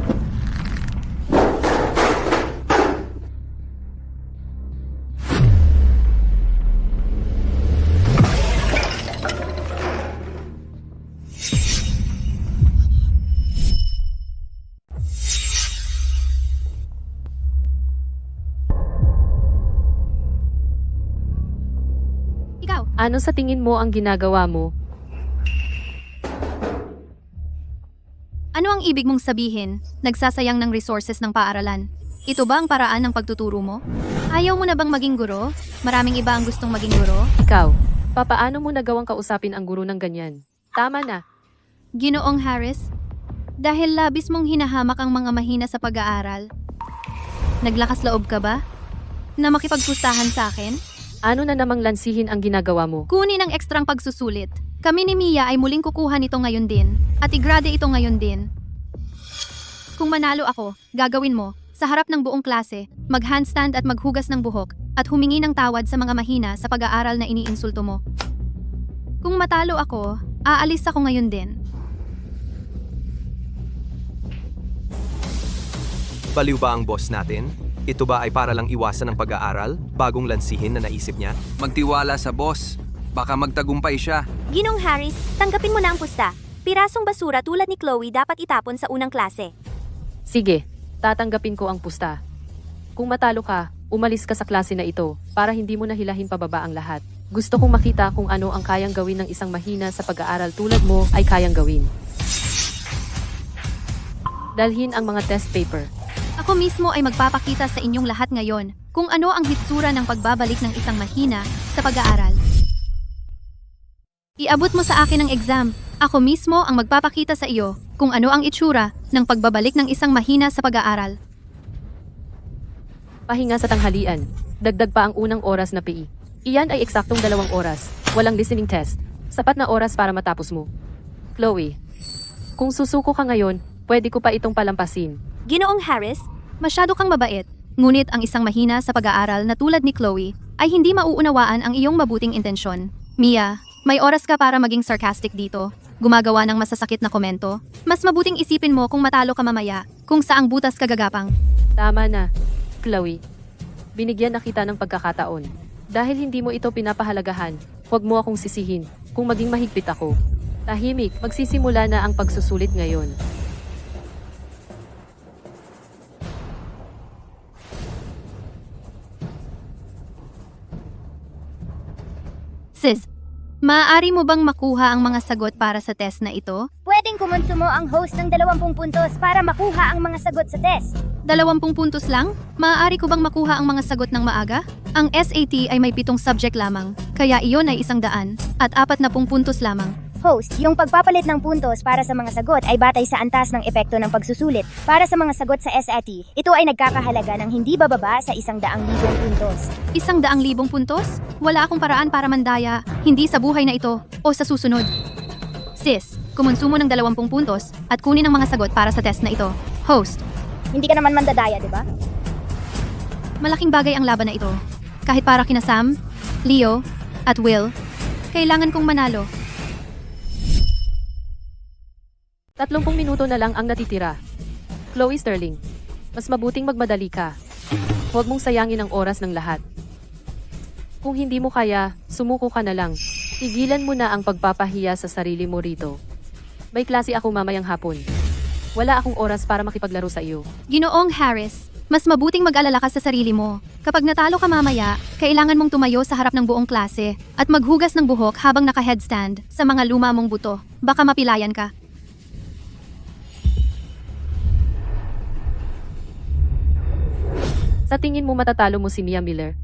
Ikaw,
Ano sa tingin mo ang ginagawa mo?
ano ang ibig mong sabihin? Nagsasayang ng resources ng paaralan. Ito ba ang paraan ng pagtuturo mo? Ayaw mo na bang maging guro? Maraming iba ang gustong maging guro.
Ikaw, papaano mo nagawang kausapin ang guro ng ganyan? Tama na.
Ginoong Harris, dahil labis mong hinahamak ang mga mahina sa pag-aaral, naglakas loob ka ba? Na makipagpustahan sa akin?
Ano na namang lansihin ang ginagawa mo?
Kunin ang ekstrang pagsusulit. Kami ni Mia ay muling kukuha nito ngayon din, at i-grade ito ngayon din. Kung manalo ako, gagawin mo, sa harap ng buong klase, mag-handstand at maghugas ng buhok, at humingi ng tawad sa mga mahina sa pag-aaral na iniinsulto mo. Kung matalo ako, aalis ako ngayon din.
Baliw ba ang boss natin? Ito ba ay para lang iwasan ng pag-aaral? Bagong lansihin na naisip niya?
Magtiwala sa boss. Baka magtagumpay siya.
Ginong Harris, tanggapin mo na ang pusta. Pirasong basura tulad ni Chloe dapat itapon sa unang klase.
Sige, tatanggapin ko ang pusta. Kung matalo ka, umalis ka sa klase na ito para hindi mo nahilahin pababa ang lahat. Gusto kong makita kung ano ang kayang gawin ng isang mahina sa pag-aaral tulad mo ay kayang gawin. Dalhin ang mga test paper.
Ako mismo ay magpapakita sa inyong lahat ngayon kung ano ang hitsura ng pagbabalik ng isang mahina sa pag-aaral. Iabot mo sa akin ang exam. Ako mismo ang magpapakita sa iyo kung ano ang itsura ng pagbabalik ng isang mahina sa pag-aaral.
Pahinga sa tanghalian. Dagdag pa ang unang oras na PE. Iyan ay eksaktong 2 oras. Walang listening test. Sapat na oras para matapos mo. Chloe, kung susuko ka ngayon, pwede ko pa itong palampasin.
Ginoong Harris,
Masyado kang mabait, ngunit ang isang mahina sa pag-aaral na tulad ni Chloe ay hindi mauunawaan ang iyong mabuting intensyon. Mia, may oras ka para maging sarcastic dito. Gumagawa ng masasakit na komento. Mas mabuting isipin mo kung matalo ka mamaya, kung saang butas ka gagapang.
Tama na, Chloe. Binigyan na kita ng pagkakataon. Dahil hindi mo ito pinapahalagahan, huwag mo akong sisihin kung maging mahigpit ako. Tahimik, magsisimula na ang pagsusulit ngayon.
Sis, maaari mo bang makuha ang mga sagot para sa test na ito?
Pwedeng kumonsumo ang host ng 20 puntos para makuha ang mga sagot sa test.
20 puntos lang? Maaari ko bang makuha ang mga sagot ng maaga? Ang SAT ay may 7 subject lamang, kaya iyon ay 100 at 40 puntos lamang.
Host, yung pagpapalit ng puntos para sa mga sagot ay batay sa antas ng epekto ng pagsusulit. Para sa mga sagot sa SAT, ito ay nagkakahalaga ng hindi bababa sa 100,000 puntos.
100,000 puntos? Wala akong paraan para mandaya, hindi sa buhay na ito o sa susunod. Sis, kumonsumo ng 20 puntos at kunin ang mga sagot para sa test na ito. Host,
Hindi ka naman mandadaya, di ba?
malaking bagay ang laban na ito. Kahit para kina Sam, Leo, at Will, kailangan kong manalo.
30 minuto na lang ang natitira. Chloe Sterling, mas mabuting magmadali ka. Huwag mong sayangin ang oras ng lahat. Kung hindi mo kaya, sumuko ka na lang. Tigilan mo na ang pagpapahiya sa sarili mo rito. May klase ako mamayang hapon. Wala akong oras para makipaglaro sa iyo.
Ginoong Harris, mas mabuting mag-alala ka sa sarili mo. Kapag natalo ka mamaya, kailangan mong tumayo sa harap ng buong klase at maghugas ng buhok habang naka-headstand sa mga luma mong buto. Baka mapilayan ka.
Sa tingin mo matatalo mo si Mia Miller?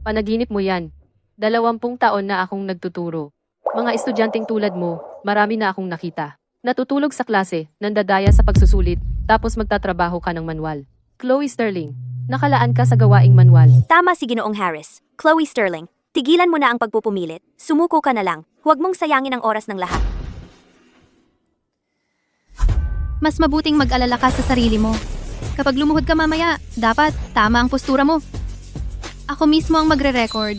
Panaginip mo yan. 20 taon na akong nagtuturo. Mga estudyanteng tulad mo, marami na akong nakita. Natutulog sa klase, nandadaya sa pagsusulit, tapos magtatrabaho ka ng manual. Chloe Sterling, nakalaan ka sa gawaing manual.
tama si Ginoong Harris. Chloe Sterling, tigilan mo na ang pagpupumilit. Sumuko ka na lang. Huwag mong sayangin ang oras ng lahat.
Mas mabuting mag-alala ka sa sarili mo. Kapag lumuhod ka mamaya, dapat tama ang postura mo. Ako mismo ang magre-record.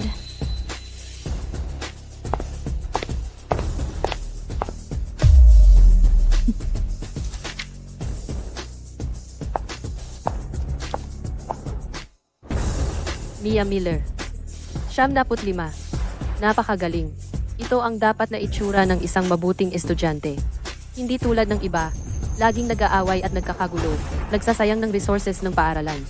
Mia Miller. 75. Napakagaling. Ito ang dapat na itsura ng isang mabuting estudyante. Hindi tulad ng iba, laging nag-aaway at nagkakagulo, nagsasayang ng resources ng paaralan.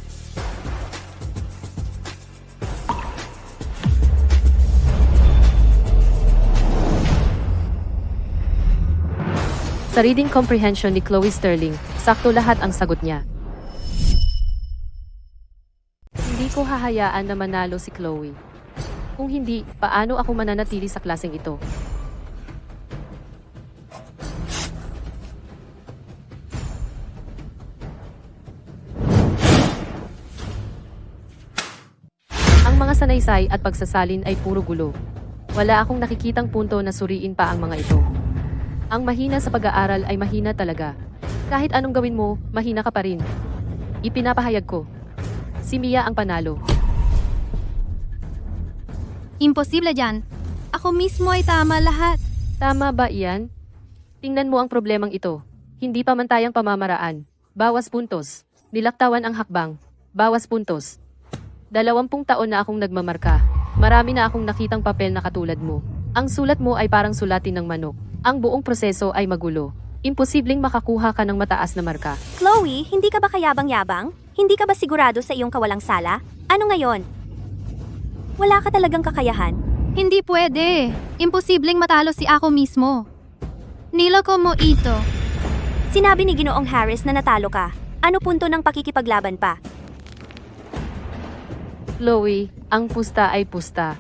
Sa reading comprehension ni Chloe Sterling, sakto lahat ang sagot niya. Hindi ko hahayaan na manalo si Chloe. Kung hindi, paano ako mananatili sa klaseng ito? Ang mga sanaysay at pagsasalin ay puro gulo. Wala akong nakikitang punto na suriin pa ang mga ito. Ang mahina sa pag-aaral ay mahina talaga. Kahit anong gawin mo, mahina ka pa rin. Ipinapahayag ko. Si Mia ang panalo.
Imposible dyan. Ako mismo ay tama lahat.
Tama ba iyan? Tingnan mo ang problemang ito. Hindi pamantayang pamamaraan. Bawas puntos. Nilaktawan ang hakbang. Bawas puntos. 20 taon na akong nagmamarka. Marami na akong nakitang papel na katulad mo. Ang sulat mo ay parang sulatin ng manok. Ang buong proseso ay magulo. Imposibleng makakuha ka ng mataas na marka.
Chloe, hindi ka ba kayabang-yabang? Hindi ka ba sigurado sa iyong kawalang sala? Ano ngayon? Wala ka talagang kakayahan?
Hindi pwede. Imposibleng matalo si ako mismo. Niloko mo ito.
Sinabi ni Ginoong Harris na natalo ka. Ano punto ng pakikipaglaban pa?
Chloe, ang pusta ay pusta.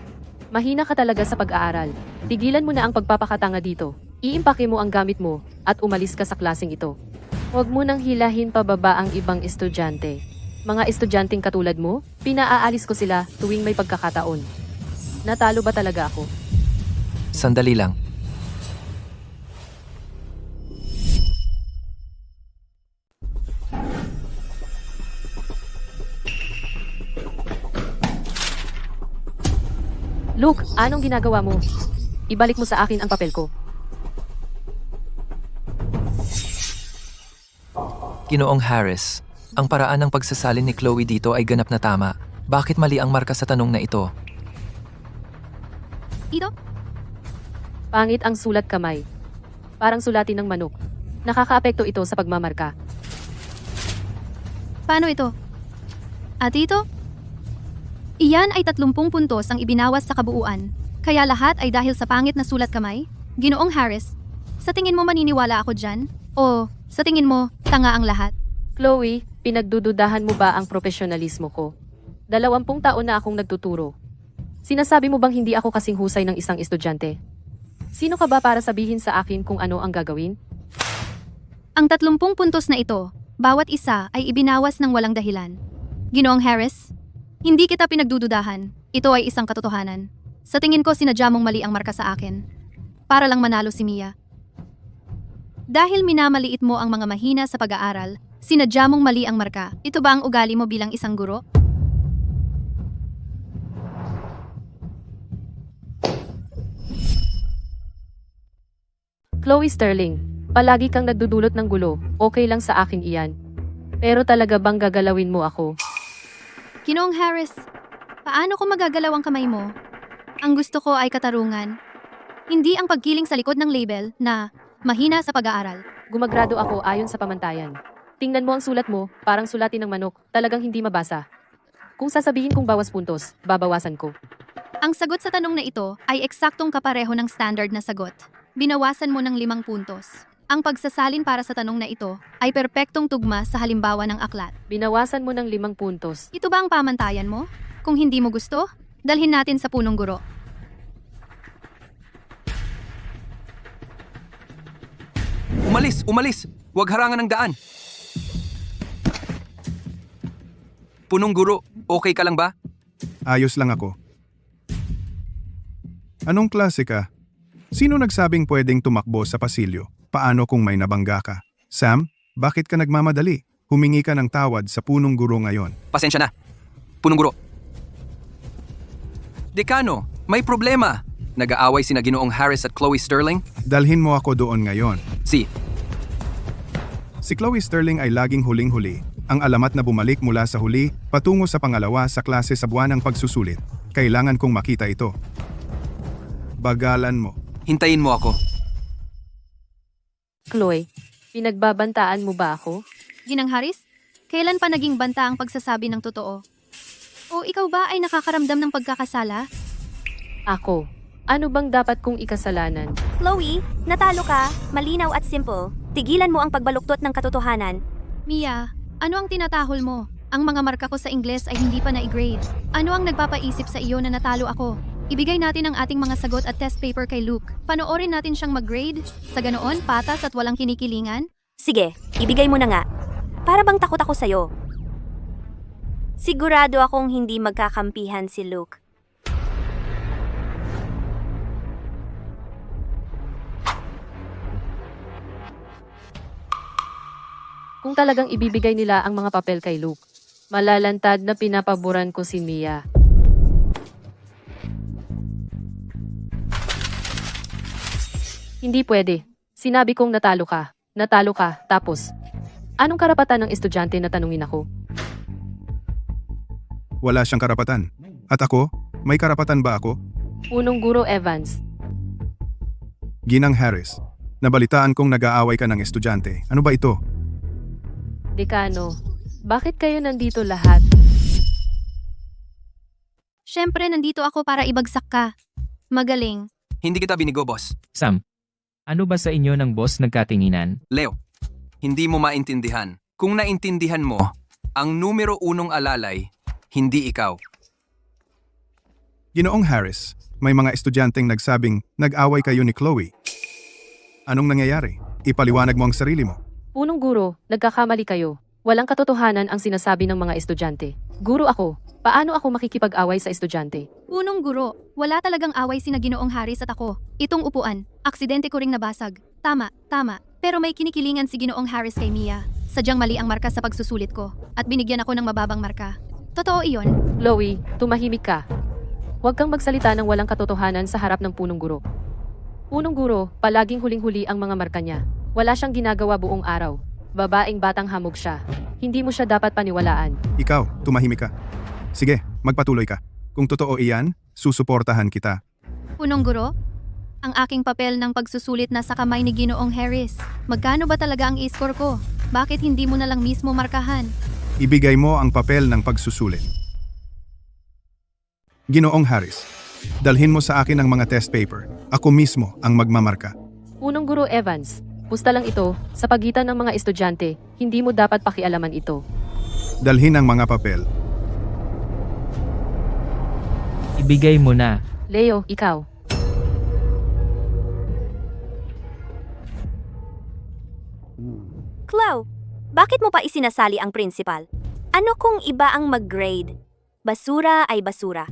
Mahina ka talaga sa pag-aaral. Tigilan mo na ang pagpapakatanga dito. Iimpake mo ang gamit mo at umalis ka sa klaseng ito. Huwag mo nang hilahin pababa ang ibang estudyante. Mga estudyanteng katulad mo, pinaaalis ko sila tuwing may pagkakataon. Natalo ba talaga ako?
Sandali lang.
Luke, anong ginagawa mo? Ibalik mo sa akin ang papel ko.
Ginoong Harris, ang paraan ng pagsasalin ni Chloe dito ay ganap na tama. Bakit mali ang marka sa tanong na ito?
Ito?
Pangit ang sulat kamay. Parang sulatin ng manok. Nakakaapekto ito sa pagmamarka.
Paano ito? At ito? Iyan ay 30 puntos ang ibinawas sa kabuuan. Kaya lahat ay dahil sa pangit na sulat kamay? Ginoong Harris, sa tingin mo maniniwala ako dyan? O sa tingin mo, tanga ang lahat?
Chloe, pinagdududahan mo ba ang profesionalismo ko? 20 taon na akong nagtuturo. Sinasabi mo bang hindi ako kasing husay ng isang estudyante? Sino ka ba para sabihin sa akin kung ano ang gagawin?
Ang 30 puntos na ito, bawat isa ay ibinawas ng walang dahilan. Ginoong Harris, hindi kita pinagdududahan. Ito ay isang katotohanan. Sa tingin ko sinadya mong mali ang marka sa akin. Para lang manalo si Mia. Dahil minamaliit mo ang mga mahina sa pag-aaral, sinadya mong mali ang marka. Ito ba ang ugali mo bilang isang guro?
Chloe Sterling, palagi kang nagdudulot ng gulo. Okay lang sa akin iyan. Pero talaga bang gagalawin mo ako?
Ginoong Harris, paano ko magagalaw ang kamay mo? Ang gusto ko ay katarungan. Hindi ang pagkiling sa likod ng label na mahina sa pag-aaral.
Gumagrado ako ayon sa pamantayan. Tingnan mo ang sulat mo, parang sulatin ng manok, talagang hindi mabasa. Kung sasabihin kong bawas puntos, babawasan ko.
Ang sagot sa tanong na ito ay eksaktong kapareho ng standard na sagot. Binawasan mo ng 5 puntos. Ang pagsasalin para sa tanong na ito ay perpektong tugma sa halimbawa ng aklat.
Binawasan mo ng 5 puntos.
Ito ba ang pamantayan mo? Kung hindi mo gusto, dalhin natin sa punong guro.
Umalis! Umalis! Huwag harangan ng daan! Punong guro, okay ka lang ba?
Ayos lang ako. Anong klase ka? Sino nagsabing pwedeng tumakbo sa pasilyo? Paano kung may nabangga ka? Sam, bakit ka nagmamadali? Humingi ka ng tawad sa punong guro ngayon.
Pasensya na. Punong guro. Dekano, may problema. Nag-aaway sina Ginoong Harris at Chloe Sterling?
Dalhin mo ako doon ngayon.
Si
Chloe Sterling ay laging huling-huli. Ang alamat na bumalik mula sa huli patungo sa pangalawa sa klase sa buwan ng pagsusulit. Kailangan kong makita ito. Bagalan mo.
Hintayin mo ako.
Chloe, pinagbabantaan mo ba ako?
Ginang Harris, kailan pa naging banta ang pagsasabi ng totoo? O ikaw ba ay nakakaramdam ng pagkakasala?
Ako. Ano bang dapat kong ikasalanan?
Chloe, natalo ka. Malinaw at simple. Tigilan mo ang pagbaluktot ng katotohanan.
Mia, ano ang tinatahol mo? Ang mga marka ko sa Ingles ay hindi pa na-grade. Ano ang nagpapaisip sa iyo na natalo ako? Ibigay natin ang ating mga sagot at test paper kay Luke. Panoorin natin siyang mag-grade. Sa ganoon, patas at walang kinikilingan?
Sige, ibigay mo na nga. Para bang takot ako sa'yo? Sigurado akong hindi magkakampihan si Luke.
Kung talagang ibibigay nila ang mga papel kay Luke, malalantad na pinapaboran ko si Mia. Hindi pwede. Sinabi kong natalo ka. Natalo ka, tapos. Anong karapatan ng estudyante na tanungin ako?
Wala siyang karapatan. At ako? May karapatan ba ako?
Punong Guro Evans.
Ginang Harris, nabalitaan kong nag-aaway ka ng estudyante. Ano ba ito?
Dekano, bakit kayo nandito lahat?
Siyempre, nandito ako para ibagsak ka. Magaling.
Hindi kita binigo, boss.
Sam, ano ba sa inyo ng boss nagkatinginan?
Leo, hindi mo maintindihan. Kung naintindihan mo, ang numero unong alalay, hindi ikaw.
Ginoong Harris, may mga estudyanteng nagsabing nag-away kayo ni Chloe. Anong nangyayari? Ipaliwanag mo ang sarili mo.
Punong Guro, nagkakamali kayo. Walang katotohanan ang sinasabi ng mga estudyante. Guro ako, paano ako makikipag-away sa estudyante?
Punong guro, wala talagang away sina Ginoong Harris at ako. Itong upuan, aksidente ko ring nabasag. Tama. Pero may kinikilingan si Ginoong Harris kay Mia. Sadyang mali ang marka sa pagsusulit ko. At binigyan ako ng mababang marka. Totoo iyon.
Chloe, tumahimik ka. Huwag kang magsalita ng walang katotohanan sa harap ng Punong Guro. Punong Guro, palaging huling-huli ang mga marka niya. Wala siyang ginagawa buong araw. Babaeng batang hamog siya. Hindi mo siya dapat paniwalaan.
Ikaw, tumahimik ka. Sige, magpatuloy ka. Kung totoo iyan, susuportahan kita.
Punong guro, ang aking papel ng pagsusulit na sa kamay ni Ginoong Harris. Magkano ba talaga ang i-score ko? Bakit hindi mo na lang mismo markahan?
Ibigay mo ang papel ng pagsusulit. Ginoong Harris, dalhin mo sa akin ang mga test paper. Ako mismo ang magmamarka.
Punong Guro Evans, pusta lang ito, sa pagitan ng mga estudyante, hindi mo dapat pakialaman ito.
Dalhin ang mga papel.
Ibigay mo na.
Leo, ikaw.
Chloe, bakit mo pa isinasali ang principal? Ano kung iba ang mag-grade? Basura ay basura.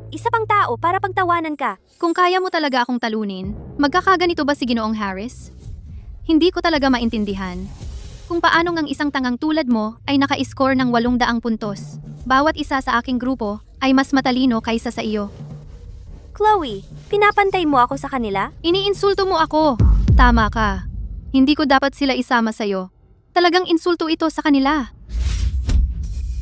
Isa pang tao para pagtawanan ka.
Kung kaya mo talaga akong talunin, magkakaganito ba si Ginoong Harris? Hindi ko talaga maintindihan. Kung paano ngang isang tangang tulad mo ay naka-score ng 800 puntos. Bawat isa sa aking grupo ay mas matalino kaysa sa iyo.
Chloe, pinapantay mo ako sa kanila?
Iniinsulto mo ako. Tama ka. Hindi ko dapat sila isama sa'yo. Talagang insulto ito sa kanila.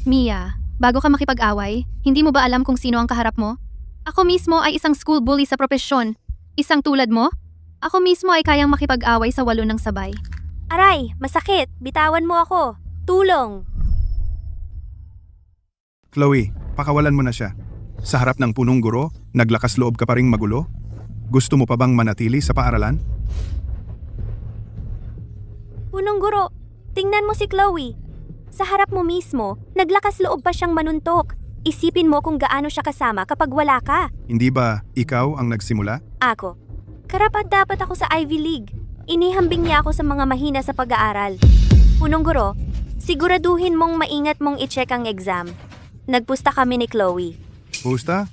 Mia, bago ka makipag-away, hindi mo ba alam kung sino ang kaharap mo? Ako mismo ay isang school bully sa propesyon. Isang tulad mo? Ako mismo ay kayang makipag-away sa 8 ng sabay.
Aray, masakit. Bitawan mo ako. Tulong.
Chloe, pakawalan mo na siya. Sa harap ng punong guro, naglakas loob ka pa ring magulo? Gusto mo pa bang manatili sa paaralan?
Punong guro, tingnan mo si Chloe. Sa harap mo mismo, naglakas loob pa siyang manuntok. Isipin mo kung gaano siya kasama kapag wala ka.
Hindi ba ikaw ang nagsimula?
Ako. Karapat-dapat ako sa Ivy League. Inihambing niya ako sa mga mahina sa pag-aaral. Punong guro, siguraduhin mong maingat mong i-check ang exam. Nagpusta kami ni Chloe.
Pusta?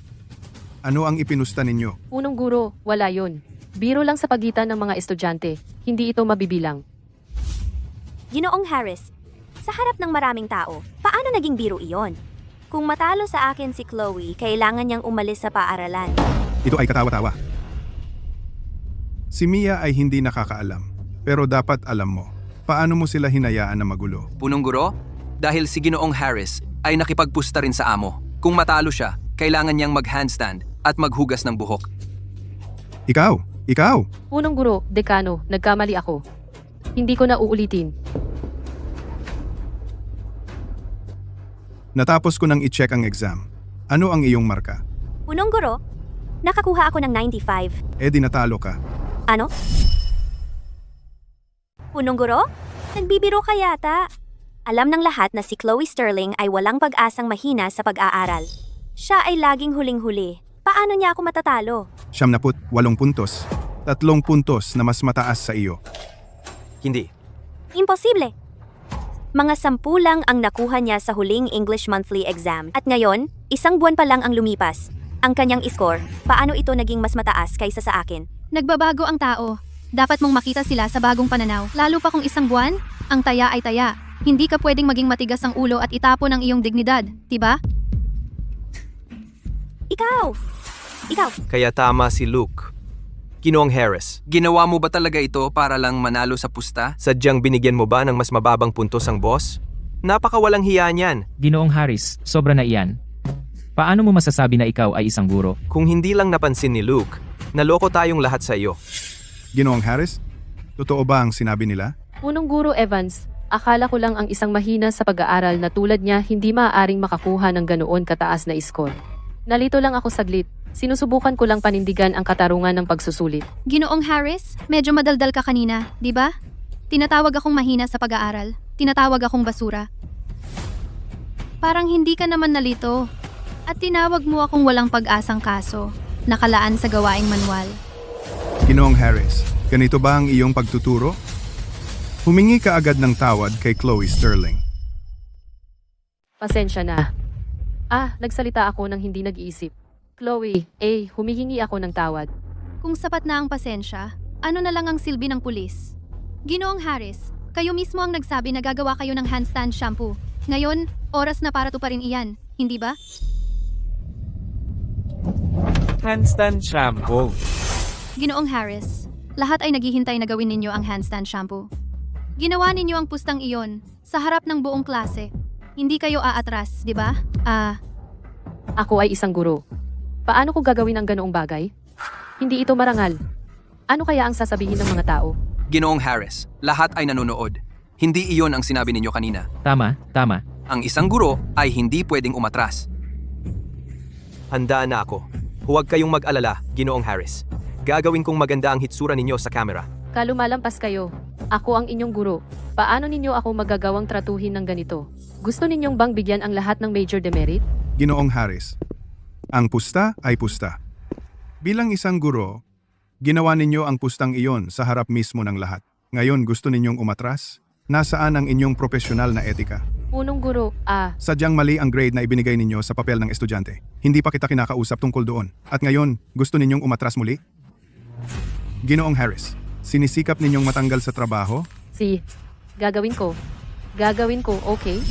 Ano ang ipinusta ninyo?
Punong Guro, wala yun. Biro lang sa pagitan ng mga estudyante. Hindi ito mabibilang.
Ginoong Harris, sa harap ng maraming tao, paano naging biro iyon? Kung matalo sa akin si Chloe, kailangan niyang umalis sa paaralan.
Ito ay katawa-tawa. Si Mia ay hindi nakakaalam, pero dapat alam mo, paano mo sila hinayaan na magulo.
Punong Guro, dahil si Ginoong Harris ay nakipagpusta rin sa amo. Kung matalo siya, kailangan niyang mag-handstand at maghugas ng buhok.
Ikaw!
Punong Guro, Dekano, nagkamali ako. Hindi ko na uulitin.
Natapos ko nang i-check ang exam. Ano ang iyong marka?
Punong guro, Nakakuha ako ng 95.
Eh di natalo ka.
Ano? Punong guro? Nagbibiro ka yata. Alam ng lahat na si Chloe Sterling ay walang pag-asang mahina sa pag-aaral. Siya ay laging huling-huli. Paano niya ako matatalo?
78 puntos. 3 puntos na mas mataas sa iyo.
Hindi.
Imposible. Mga 10 lang ang nakuha niya sa huling English monthly exam. At ngayon, 1 buwan pa lang ang lumipas. Ang kanyang score, paano ito naging mas mataas kaysa sa akin?
Nagbabago ang tao. Dapat mong makita sila sa bagong pananaw. Lalo pa kung 1 buwan, ang taya ay taya. Hindi ka pwedeng maging matigas ang ulo at itapon ang iyong dignidad, diba?
Ikaw!
Kaya tama si Luke. Ginoong Harris,
Ginawa mo ba talaga ito para lang manalo sa pusta?
sadyang binigyan mo ba ng mas mababang puntos ang boss? Napakawalang hiya niyan.
Ginoong Harris, sobra na iyan. Paano mo masasabi na ikaw ay isang guro?
Kung hindi lang napansin ni Luke, naloko tayong lahat sa iyo.
Ginoong Harris, totoo ba ang sinabi nila?
Punong Guro Evans, akala ko lang ang isang mahina sa pag-aaral na tulad niya hindi maaaring makakuha ng ganoon kataas na score. Nalito lang ako saglit. Sinusubukan ko lang panindigan ang katarungan ng pagsusulit.
Ginoong Harris, medyo madaldal ka kanina, di ba? Tinatawag akong mahina sa pag-aaral. Tinatawag akong basura. Parang hindi ka naman nalito. At tinawag mo akong walang pag-asang kaso. Nakalaan sa gawaing manual.
Ginoong Harris, ganito ba ang iyong pagtuturo? Humingi ka agad ng tawad kay Chloe Sterling.
Pasensya na. Nagsalita ako ng hindi nag-iisip. Chloe, humihingi ako ng tawad.
Kung sapat na ang pasensya, ano na lang ang silbi ng pulis? Ginoong Harris, kayo mismo ang nagsabi na gagawa kayo ng handstand shampoo. Ngayon, oras na para tuparin iyan, hindi ba?
Handstand shampoo.
Ginoong Harris, lahat ay naghihintay na gawin ninyo ang handstand shampoo. Ginawa ninyo ang pustang iyon sa harap ng buong klase. Hindi kayo aatras, di ba?
Ako ay isang guro. Paano ko gagawin ang ganoong bagay? Hindi ito marangal. Ano kaya ang sasabihin ng mga tao?
Ginoong Harris, lahat ay nanonood. Hindi iyon ang sinabi ninyo kanina.
Tama.
Ang isang guro ay hindi pwedeng umatras.
Handa na ako. Huwag kayong mag-alala, Ginoong Harris. Gagawin kong maganda ang hitsura ninyo sa camera.
Kalumalampas kayo. Ako ang inyong guro. Paano ninyo ako magagawang tratuhin ng ganito? Gusto ninyong bang bigyan ang lahat ng major demerit?
Ginoong Harris, ang pusta ay pusta. Bilang isang guro, ginawa ninyo ang pustang iyon sa harap mismo ng lahat. Ngayon gusto ninyong umatras? Nasaan ang inyong profesional na etika?
Punong guro,
Sadyang mali ang grade na ibinigay ninyo sa papel ng estudyante. Hindi pa kita kinakausap tungkol doon. At ngayon, gusto ninyong umatras muli? Ginoong Harris, sinisikap ninyong matanggal sa trabaho?
Gagawin ko. Gagawin ko, okay?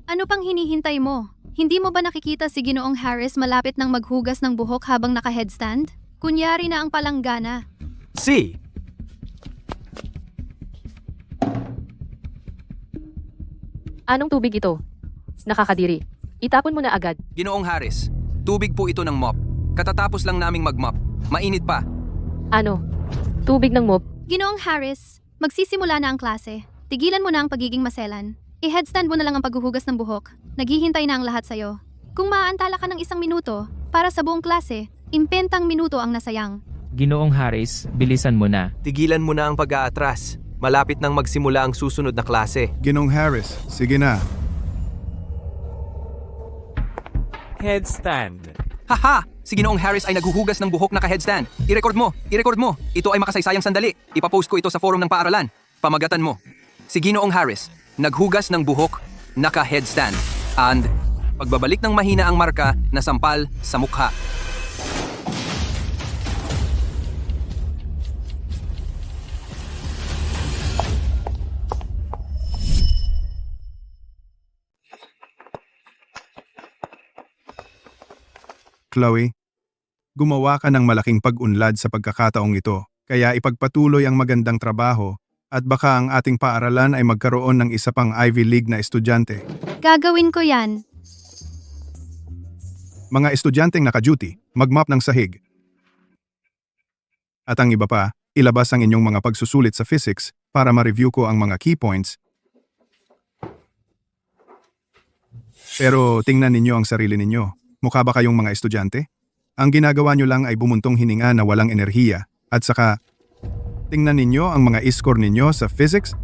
Ano pang hinihintay mo? Hindi mo ba nakikita si Ginoong Harris malapit ng maghugas ng buhok habang naka-headstand? Kunyari na ang palanggana.
Si!
Anong tubig ito? Nakakadiri. Itapon mo na agad.
Ginoong Harris, tubig po ito ng mop. Katatapos lang naming mag-mop. Mainit pa.
Ano? Tubig ng mop?
Ginoong Harris, magsisimula na ang klase. Tigilan mo na ang pagiging maselan. I-headstand mo na lang ang paghuhugas ng buhok. Naghihintay na ang lahat sa'yo. Kung maaantala ka ng 1 minuto, para sa buong klase, 50 minuto ang nasayang.
Ginoong Harris, bilisan mo na.
Tigilan mo na ang pag-aatras. Malapit nang magsimula ang susunod na klase.
Ginoong Harris, sige na.
Headstand.
Haha! Si Ginoong Harris ay naghuhugas ng buhok naka-headstand. I-record mo! Ito ay makasaysayang sandali. Ipapost ko ito sa forum ng paaralan. Pamagatan mo. Si Ginoong Harris, naghugas ng buhok naka-headstand. And pagbabalik ng mahina ang marka na sampal sa mukha.
Chloe, gumawa ka ng malaking pag-unlad sa pagkakataong ito, kaya ipagpatuloy ang magandang trabaho at baka ang ating paaralan ay magkaroon ng isa pang Ivy League na estudyante.
Gagawin ko yan.
Mga estudyanteng naka-duty, mag-mop ng sahig. At ang iba pa, ilabas ang inyong mga pagsusulit sa physics para ma-review ko ang mga key points. Pero tingnan ninyo ang sarili ninyo. Mukha ba kayong mga estudyante? Ang ginagawa nyo lang ay bumuntong hininga na walang enerhiya at saka tingnan ninyo ang mga score ninyo sa physics.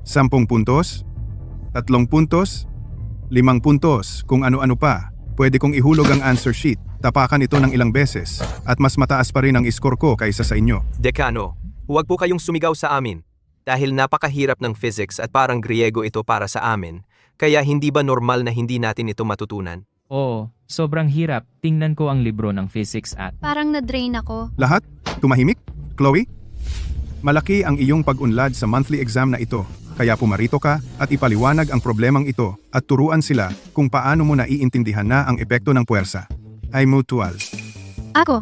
10 puntos, 3 puntos, 5 puntos, kung ano-ano pa. Pwede kong ihulog ang answer sheet, tapakan ito ng ilang beses, at mas mataas pa rin ang score ko kaysa sa inyo.
Dekano, huwag po kayong sumigaw sa amin. Dahil napakahirap ng physics at parang Griego ito para sa amin, kaya hindi ba normal na hindi natin ito matutunan?
Oo, sobrang hirap. Tingnan ko ang libro ng physics at
Parang na-drain ako.
Lahat? Tumahimik? Chloe? Malaki ang iyong pag-unlad sa monthly exam na ito, kaya pumarito ka at ipaliwanag ang problemang ito at turuan sila kung paano mo naiintindihan na ang epekto ng puwersa. Ay mutual.
Ako,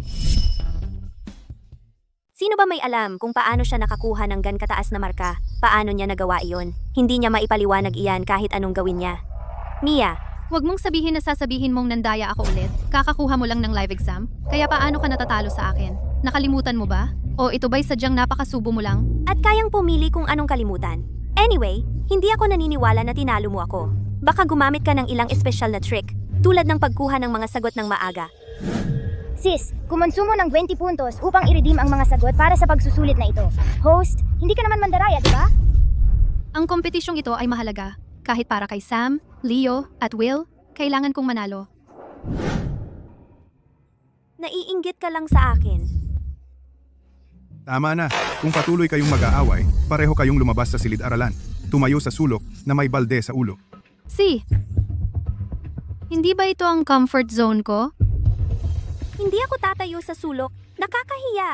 Sino ba may alam kung paano siya nakakuha ng gan kataas na marka? Paano niya nagawa iyon? Hindi niya maipaliwanag iyan kahit anong gawin niya. Mia,
huwag mong sabihin na sasabihin mong nandaya ako ulit. Kakakuha mo lang ng live exam. Kaya paano ka natatalo sa akin? Nakalimutan mo ba? O ito ba'y sadyang napakasubo mo lang?
at kayang pumili kung anong kalimutan. Anyway, hindi ako naniniwala na tinalo mo ako. Baka gumamit ka ng ilang espesyal na trick, tulad ng pagkuha ng mga sagot ng maaga.
Sis, kumonsumo ng 20 puntos upang i-redeem ang mga sagot para sa pagsusulit na ito. Host, hindi ka naman mandaraya, di ba?
Ang kompetisyong ito ay mahalaga. Kahit para kay Sam, Leo, at Will, kailangan kong manalo.
Naiinggit ka lang sa akin.
Tama na, kung patuloy kayong mag-aaway, pareho kayong lumabas sa silid-aralan. Tumayo sa sulok na may balde sa ulo.
Si, hindi ba ito ang comfort zone ko?
Hindi ako tatayo sa sulok. Nakakahiya.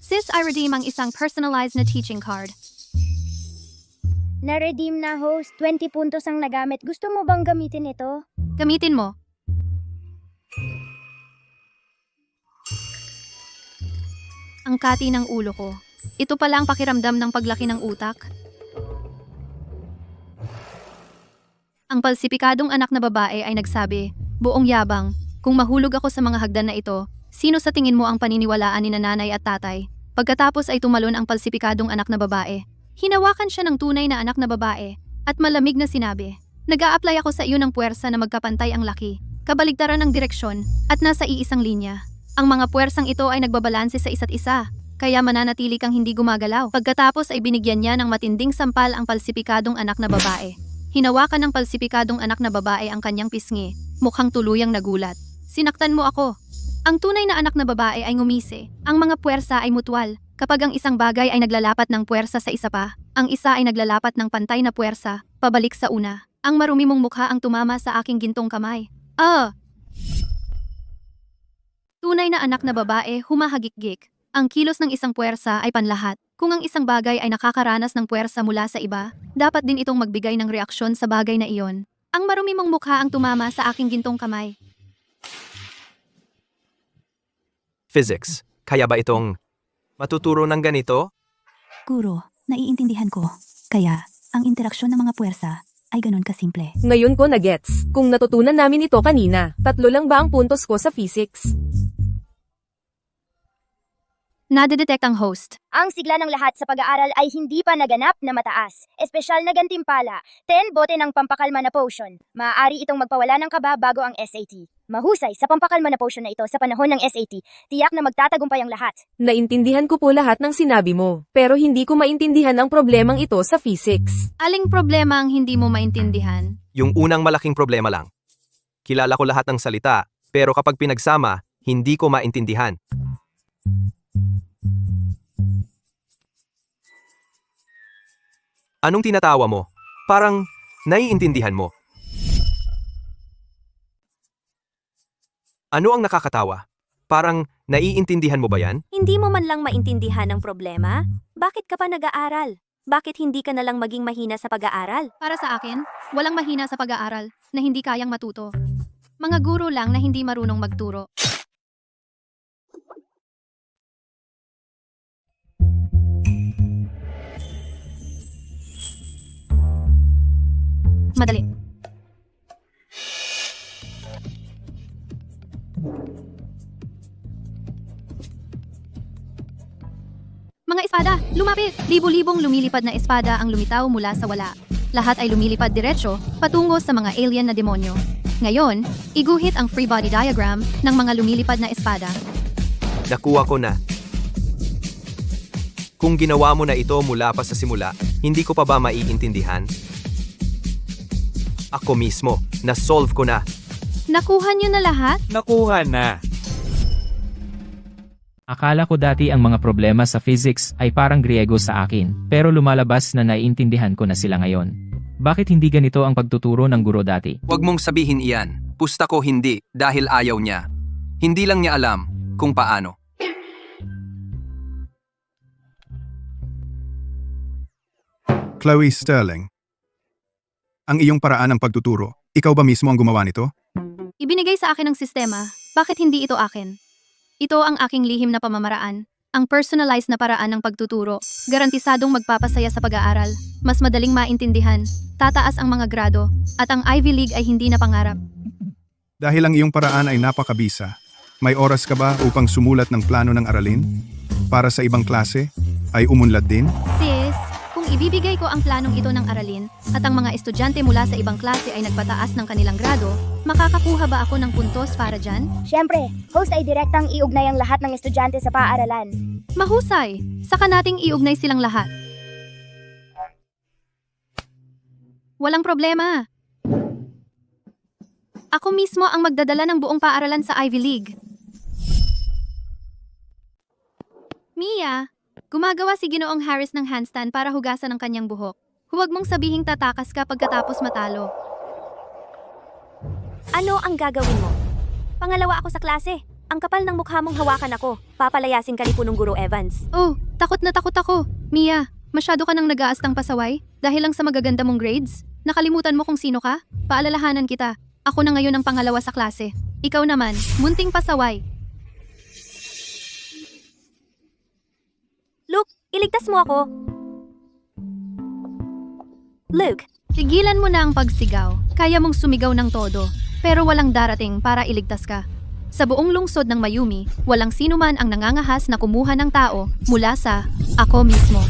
Sis, I redeem ang isang personalized na teaching card.
Na-redeem na, host. 20 puntos ang nagamit. Gusto mo bang gamitin ito?
Gamitin mo. Ang kati ng ulo ko. Ito pala ang pakiramdam ng paglaki ng utak. Ang palsipikadong anak na babae ay nagsabi, buong yabang, kung mahulog ako sa mga hagdan na ito, sino sa tingin mo ang paniniwalaan ni nanay at tatay? Pagkatapos ay tumalon ang palsipikadong anak na babae. Hinawakan siya ng tunay na anak na babae, at malamig na sinabi, nag-a-apply ako sa iyo ng puwersa na magkapantay ang laki, kabaligtaran ng direksyon, at nasa iisang linya. Ang mga puwersang ito ay nagbabalanse sa isa't isa, kaya mananatili kang hindi gumagalaw. Pagkatapos ay binigyan niya ng matinding sampal ang palsipikadong anak na babae. Hinawakan ng palsipikadong anak na babae ang kanyang pisngi, mukhang tuluyang nagulat. Sinaktan mo ako. Ang tunay na anak na babae ay ngumisi. Ang mga puwersa ay mutual. Kapag ang isang bagay ay naglalapat ng puwersa sa isa pa, ang isa ay naglalapat ng pantay na puwersa, pabalik sa una. Ang marumi mong mukha ang tumama sa aking gintong kamay. Tunay na anak na babae, humahagik-gik. Ang kilos ng isang puwersa ay panlahat. Kung ang isang bagay ay nakakaranas ng puwersa mula sa iba, dapat din itong magbigay ng reaksyon sa bagay na iyon. Ang marumi mong mukha ang tumama sa aking gintong kamay.
Physics. Kaya ba itong matuturo ng ganito?
Guro, naiintindihan ko. Kaya, ang interaksyon ng mga puwersa ay ganun kasimple.
Ngayon ko na-gets. Kung natutunan namin ito kanina, 3 lang ba ang puntos ko sa physics?
Nadedetect ang host.
Ang sigla ng lahat sa pag-aaral ay hindi pa naganap na mataas. Espesyal na gantimpala, 10 bote ng pampakalma na potion. Maaari itong magpawala ng kaba bago ang SAT. Mahusay sa pampakalma na potion na ito sa panahon ng SAT. Tiyak na magtatagumpay ang lahat.
Naintindihan ko po lahat ng sinabi mo, pero hindi ko maintindihan ang problemang ito sa physics.
Aling problema ang hindi mo maintindihan?
Yung unang malaking problema lang. Kilala ko lahat ng salita, pero kapag pinagsama, hindi ko maintindihan. Anong tinatawa mo? Parang naiintindihan mo. Ano ang nakakatawa? Parang naiintindihan mo ba yan?
Hindi mo man lang maintindihan ang problema? Bakit ka pa nag-aaral? Bakit hindi ka na lang maging mahina sa pag-aaral?
Para sa akin, walang mahina sa pag-aaral na hindi kayang matuto. Mga guro lang na hindi marunong magturo. Madali. Mga espada, Lumapit! Libo-libong lumilipad na espada ang lumitaw mula sa wala. Lahat ay lumilipad diretsyo, patungo sa mga alien na demonyo. Ngayon, iguhit ang free body diagram ng mga lumilipad na espada.
Nakuha ko na. Kung ginawa mo na ito mula pa sa simula, hindi ko pa ba maiintindihan? Ako mismo, na-solve ko na.
Nakuha niyo na lahat?
Nakuha na.
Akala ko dati ang mga problema sa physics ay parang Griego sa akin, pero lumalabas na naiintindihan ko na sila ngayon. Bakit hindi ganito ang pagtuturo ng guro dati?
Huwag mong sabihin iyan. Pusta ko hindi dahil ayaw niya. Hindi lang niya alam kung paano.
Chloe Sterling. Ang iyong paraan ng pagtuturo, ikaw ba mismo ang gumawa nito?
Ibinigay sa akin ng sistema, bakit hindi ito akin? Ito ang aking lihim na pamamaraan, ang personalized na paraan ng pagtuturo, garantisadong magpapasaya sa pag-aaral, mas madaling maintindihan, tataas ang mga grado, at ang Ivy League ay hindi na pangarap.
Dahil ang iyong paraan ay napakabisa, may oras ka ba upang sumulat ng plano ng aralin? Para sa ibang klase, ay umunlad din?
Sis, kung ibibigay ko ang planong ito ng aralin, at ang mga estudyante mula sa ibang klase ay nagpataas ng kanilang grado, makakakuha ba ako ng puntos para dyan?
Siyempre, host ay direktang iugnay ang lahat ng estudyante sa paaralan.
Mahusay! Saka nating iugnay silang lahat. Walang problema. Ako mismo ang magdadala ng buong paaralan sa Ivy League. Mia, gumagawa si Ginoong Harris ng handstand para hugasan ang kanyang buhok. Huwag mong sabihing tatakas ka pagkatapos matalo.
Ano ang gagawin mo? Pangalawa ako sa klase. Ang kapal ng mukha mong hawakan ako. Papalayasin ka ni punong guro Evans.
Oh, takot na takot ako. Mia, masyado ka nang nag-aastang pasaway dahil lang sa magaganda mong grades? Nakalimutan mo kung sino ka? Paalalahanan kita. Ako na ngayon ang pangalawa sa klase. Ikaw naman, munting pasaway.
Luke, iligtas mo ako. Luke,
Tigilan mo na ang pagsigaw. Kaya mong sumigaw ng todo. Pero walang darating para iligtas ka. Sa buong lungsod ng Mayumi, walang sinuman ang nangangahas na kumuha ng tao mula sa ako mismo.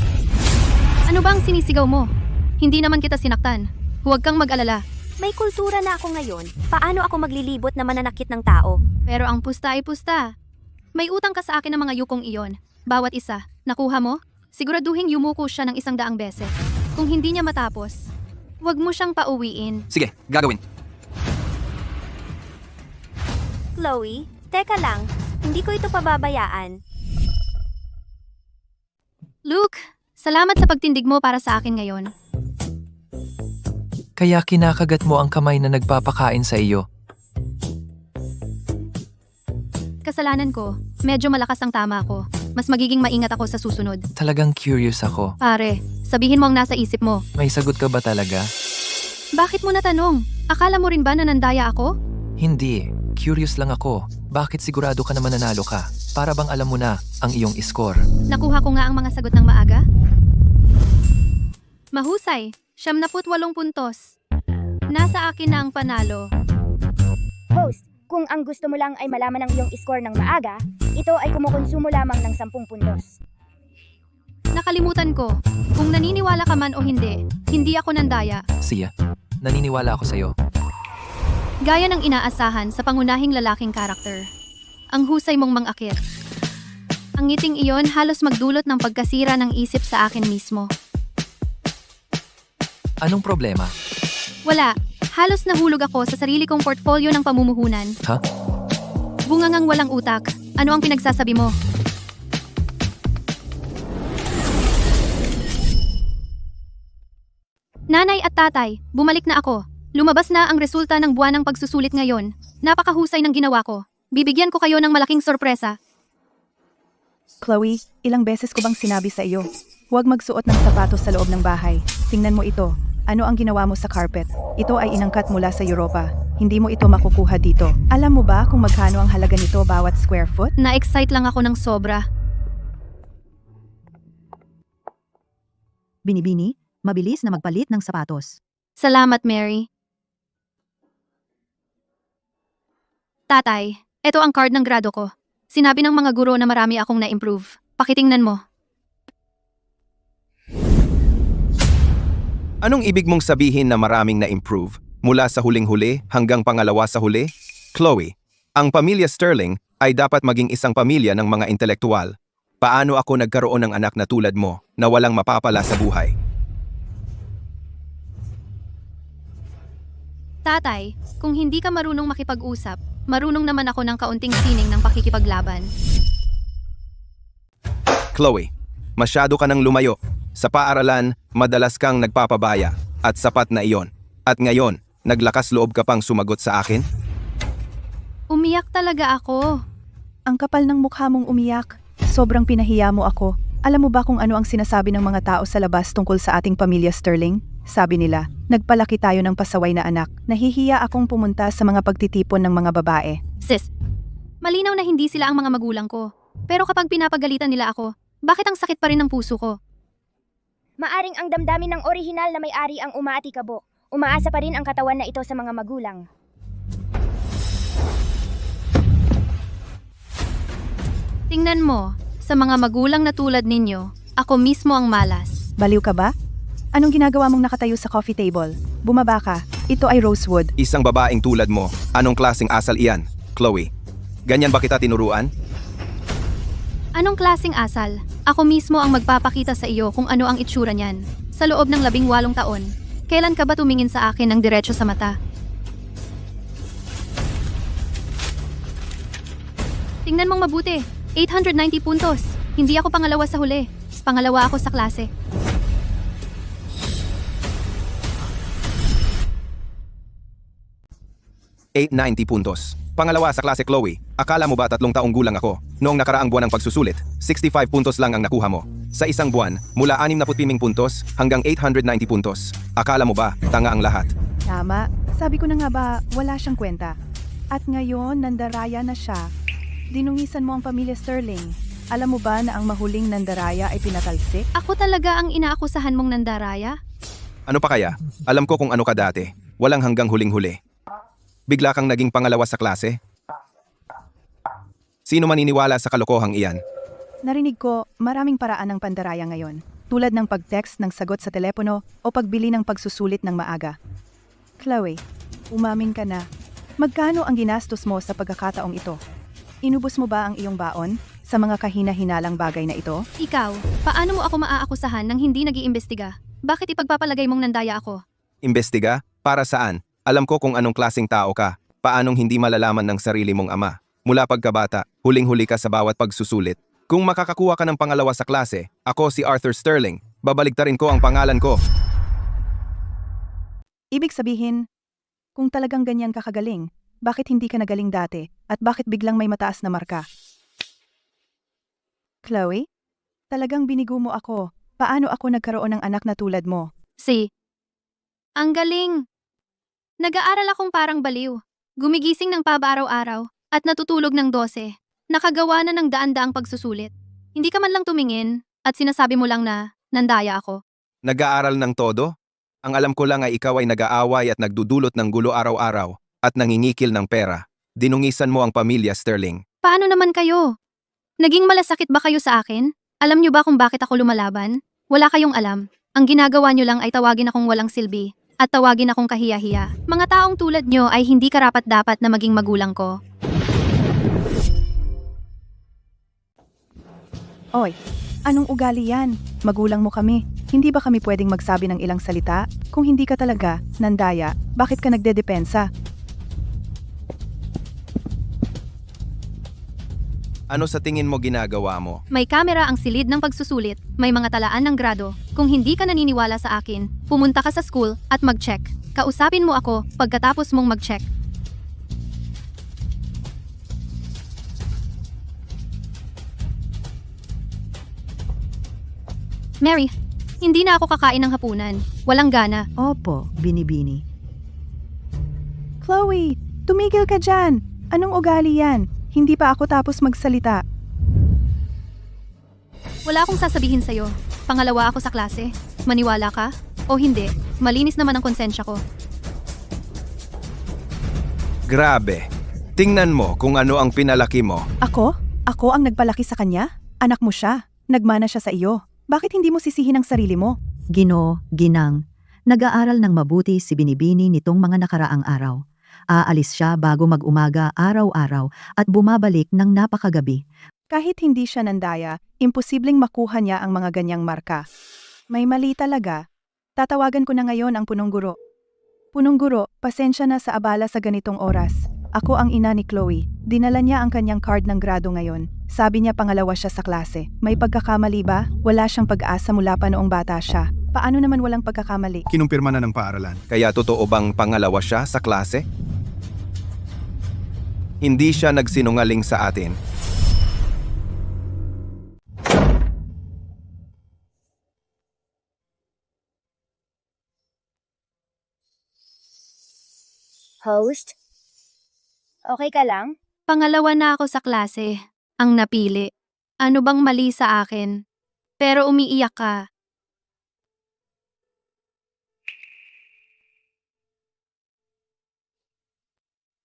Ano ba ang sinisigaw mo? Hindi naman kita sinaktan. Huwag kang mag-alala.
may kultura na ako ngayon. Paano ako maglilibot na mananakit ng tao?
Pero ang pusta ay pusta. May utang ka sa akin ng mga yukong iyon. Bawat isa. Nakuha mo? Siguraduhin yumuko siya ng 100 beses. Kung hindi niya matapos, huwag mo siyang pauwiin.
Sige, gagawin.
Chloe, teka lang. Hindi ko ito pababayaan.
Luke, salamat sa pagtindig mo para sa akin ngayon.
Kaya kinakagat mo ang kamay na nagpapakain sa iyo.
Kasalanan ko. Medyo malakas ang tama ko. Mas magiging maingat ako sa susunod.
Talagang curious ako.
Pare, sabihin mo ang nasa isip mo.
May sagot ka ba talaga?
Bakit mo natanong? Akala mo rin ba na nandaya ako?
Hindi. Curious lang ako. Bakit sigurado ka na mananalo ka? Para bang alam mo na ang iyong score?
Nakuha ko nga ang mga sagot ng maaga. Mahusay. 78 puntos. Nasa akin na ang panalo.
Host, kung ang gusto mo lang ay malaman ang iyong score ng maaga, ito ay kumukonsumo lamang ng 10 puntos.
Nakalimutan ko. Kung naniniwala ka man o hindi ako nandaya.
Siya, naniniwala ako sa iyo.
Gaya ng inaasahan sa pangunahing lalaking karakter. Ang husay mong mangakit. Ang ngiting iyon halos magdulot ng pagkasira ng isip sa akin mismo.
Anong problema?
Wala. Halos nahulog ako sa sarili kong portfolio ng pamumuhunan.
Ha?
Bungangang walang utak. Ano ang pinagsasabi mo? Nanay at tatay, bumalik na ako. Lumabas na ang resulta ng buwan ng pagsusulit ngayon. Napakahusay ng ginawa ko. Bibigyan ko kayo ng malaking sorpresa.
Chloe, ilang beses ko bang sinabi sa iyo? Huwag magsuot ng sapatos sa loob ng bahay. Tingnan mo ito. Ano ang ginawa mo sa carpet? Ito ay inangkat mula sa Europa. Hindi mo ito makukuha dito. Alam mo ba kung magkano ang halaga nito bawat square foot?
Na-excite lang ako ng sobra.
Binibini, mabilis na magpalit ng sapatos.
Salamat, Mary. Tatay, ito ang card ng grado ko. Sinabi ng mga guro na marami akong na-improve. Pakitingnan mo.
Anong ibig mong sabihin na maraming na-improve mula sa huling-huli hanggang pangalawa sa huli? Chloe, ang pamilya Sterling ay dapat maging isang pamilya ng mga intelektual. Paano ako nagkaroon ng anak na tulad mo na walang mapapala sa buhay?
Tatay, kung hindi ka marunong makipag-usap, marunong naman ako ng kaunting sining ng pakikipaglaban.
Chloe, masyado ka nang lumayo. Sa paaralan, madalas kang nagpapabaya at sapat na iyon. At ngayon, naglakas loob ka pang sumagot sa akin?
Umiyak talaga ako.
Ang kapal ng mukha mong umiyak. Sobrang pinahiya mo ako. Alam mo ba kung ano ang sinasabi ng mga tao sa labas tungkol sa ating pamilya Sterling? Sabi nila, nagpalaki tayo ng pasaway na anak. Nahihiya akong pumunta sa mga pagtitipon ng mga babae.
Sis, malinaw na hindi sila ang mga magulang ko. Pero kapag pinapagalitan nila ako, bakit ang sakit pa rin ng puso ko?
Maaring ang damdamin ng orihinal na may-ari ang umaatikabo. Umaasa pa rin ang katawan na ito sa mga magulang.
Tingnan mo, sa mga magulang na tulad ninyo, ako mismo ang malas.
Baliw ka ba? Anong ginagawa mong nakatayo sa coffee table? Bumaba ka. Ito ay Rosewood.
Isang babaeng tulad mo, anong klaseng asal iyan, Chloe? Ganyan ba kita tinuruan?
Anong klaseng asal? Ako mismo ang magpapakita sa iyo kung ano ang itsura niyan. Sa loob ng 18 taon, kailan ka ba tumingin sa akin ng diretso sa mata? Tingnan mong mabuti. 890 puntos. Hindi ako pangalawa sa huli. Pangalawa ako sa klase.
$890 puntos. Pangalawa sa klase, Chloe. Akala mo ba 3 taong gulang ako? Noong nakaraang buwan ng pagsusulit, 65 puntos lang ang nakuha mo. Sa isang buwan, mula 60 puntos hanggang 890 puntos. Akala mo ba, tanga ang lahat?
Tama. Sabi ko na nga ba, wala siyang kwenta. At ngayon, nandaraya na siya. Dinungisan mo ang pamilya Sterling. Alam mo ba na ang mahuling nandaraya ay pinatalsik?
Ako talaga ang inaakusahan mong nandaraya?
Ano pa kaya? Alam ko kung ano ka dati. Walang hanggang huling-huli. Bigla kang naging pangalawa sa klase? Sino maniniwala sa kalokohang iyan?
Narinig ko, maraming paraan ng pandaraya ngayon. Tulad ng pag-text ng sagot sa telepono o pagbili ng pagsusulit ng maaga. Chloe, umamin ka na. Magkano ang ginastos mo sa pagkakataong ito? Inubos mo ba ang iyong baon sa mga kahina-hinalang bagay na ito?
Ikaw, paano mo ako maaakusahan ng hindi nag-iimbestiga? Bakit ipagpapalagay mong nandaya ako?
Imbestiga? Para saan? Alam ko kung anong klaseng tao ka. Paanong hindi malalaman ng sarili mong ama? Mula pagkabata, huling-huli ka sa bawat pagsusulit. Kung makakakuha ka ng pangalawa sa klase, ako si Arthur Sterling. Babaligtarin ko ang pangalan ko.
Ibig sabihin, kung talagang ganyan ka kagaling, bakit hindi ka nagaling dati at bakit biglang may mataas na marka? Chloe, talagang binigo mo ako. Paano ako nagkaroon ng anak na tulad mo?
Ang galing! Nag-aaral akong parang baliw. Gumigising ng paba-araw-araw at natutulog ng 12. Nakagawa na ng daan-daang pagsusulit. Hindi ka man lang tumingin at sinasabi mo lang na nandaya ako.
Nag-aaral ng todo? Ang alam ko lang ay ikaw ay nag-aaway at nagdudulot ng gulo araw-araw at nangingikil ng pera. Dinungisan mo ang pamilya Sterling.
Paano naman kayo? Naging malasakit ba kayo sa akin? Alam niyo ba kung bakit ako lumalaban? Wala kayong alam. Ang ginagawa niyo lang ay tawagin akong walang silbi at tawagin akong kahiya-hiya. Mga taong tulad niyo ay hindi karapat-dapat na maging magulang ko.
Oy, anong ugali yan? Magulang mo kami. Hindi ba kami pwedeng magsabi ng ilang salita? Kung hindi ka talaga, nandaya, bakit ka nagdedepensa?
Ano sa tingin mo ginagawa mo?
May kamera ang silid ng pagsusulit, may mga talaan ng grado. Kung hindi ka naniniwala sa akin, pumunta ka sa school at mag-check. Kausapin mo ako pagkatapos mong mag-check. Mary, hindi na ako kakain ng hapunan. Walang gana.
Opo, binibini. Chloe, tumigil ka dyan. Anong ugali yan? Hindi pa ako tapos magsalita.
Wala akong sasabihin sa'yo. Pangalawa ako sa klase. Maniwala ka? O hindi? Malinis naman ang konsensya ko.
Grabe. Tingnan mo kung ano ang pinalaki mo.
Ako? Ako ang nagpalaki sa kanya? Anak mo siya. Nagmana siya sa iyo. Bakit hindi mo sisihin ang sarili mo?
Ginoo, ginang,
Nag-aaral ng mabuti si Binibini nitong mga nakaraang araw. Aalis siya bago mag-umaga araw-araw at bumabalik ng napakagabi.
Kahit hindi siya nandaya, imposibleng makuha niya ang mga ganyang marka. May mali talaga. Tatawagan ko na ngayon ang punong guro. Punong guro, pasensya na sa abala sa ganitong oras. Ako ang ina ni Chloe. Dinala niya ang kanyang card ng grado ngayon. Sabi niya pangalawa siya sa klase. May pagkakamali ba? Wala siyang pag-asa mula pa noong bata siya. Paano naman walang pagkakamali?
Kinumpirma na ng paaralan.
Kaya totoo bang pangalawa siya sa klase? Hindi siya nagsinungaling sa atin.
Host? Okay ka lang?
Pangalawa na ako sa klase. Ang napili. Ano bang mali sa akin? Pero umiiyak ka.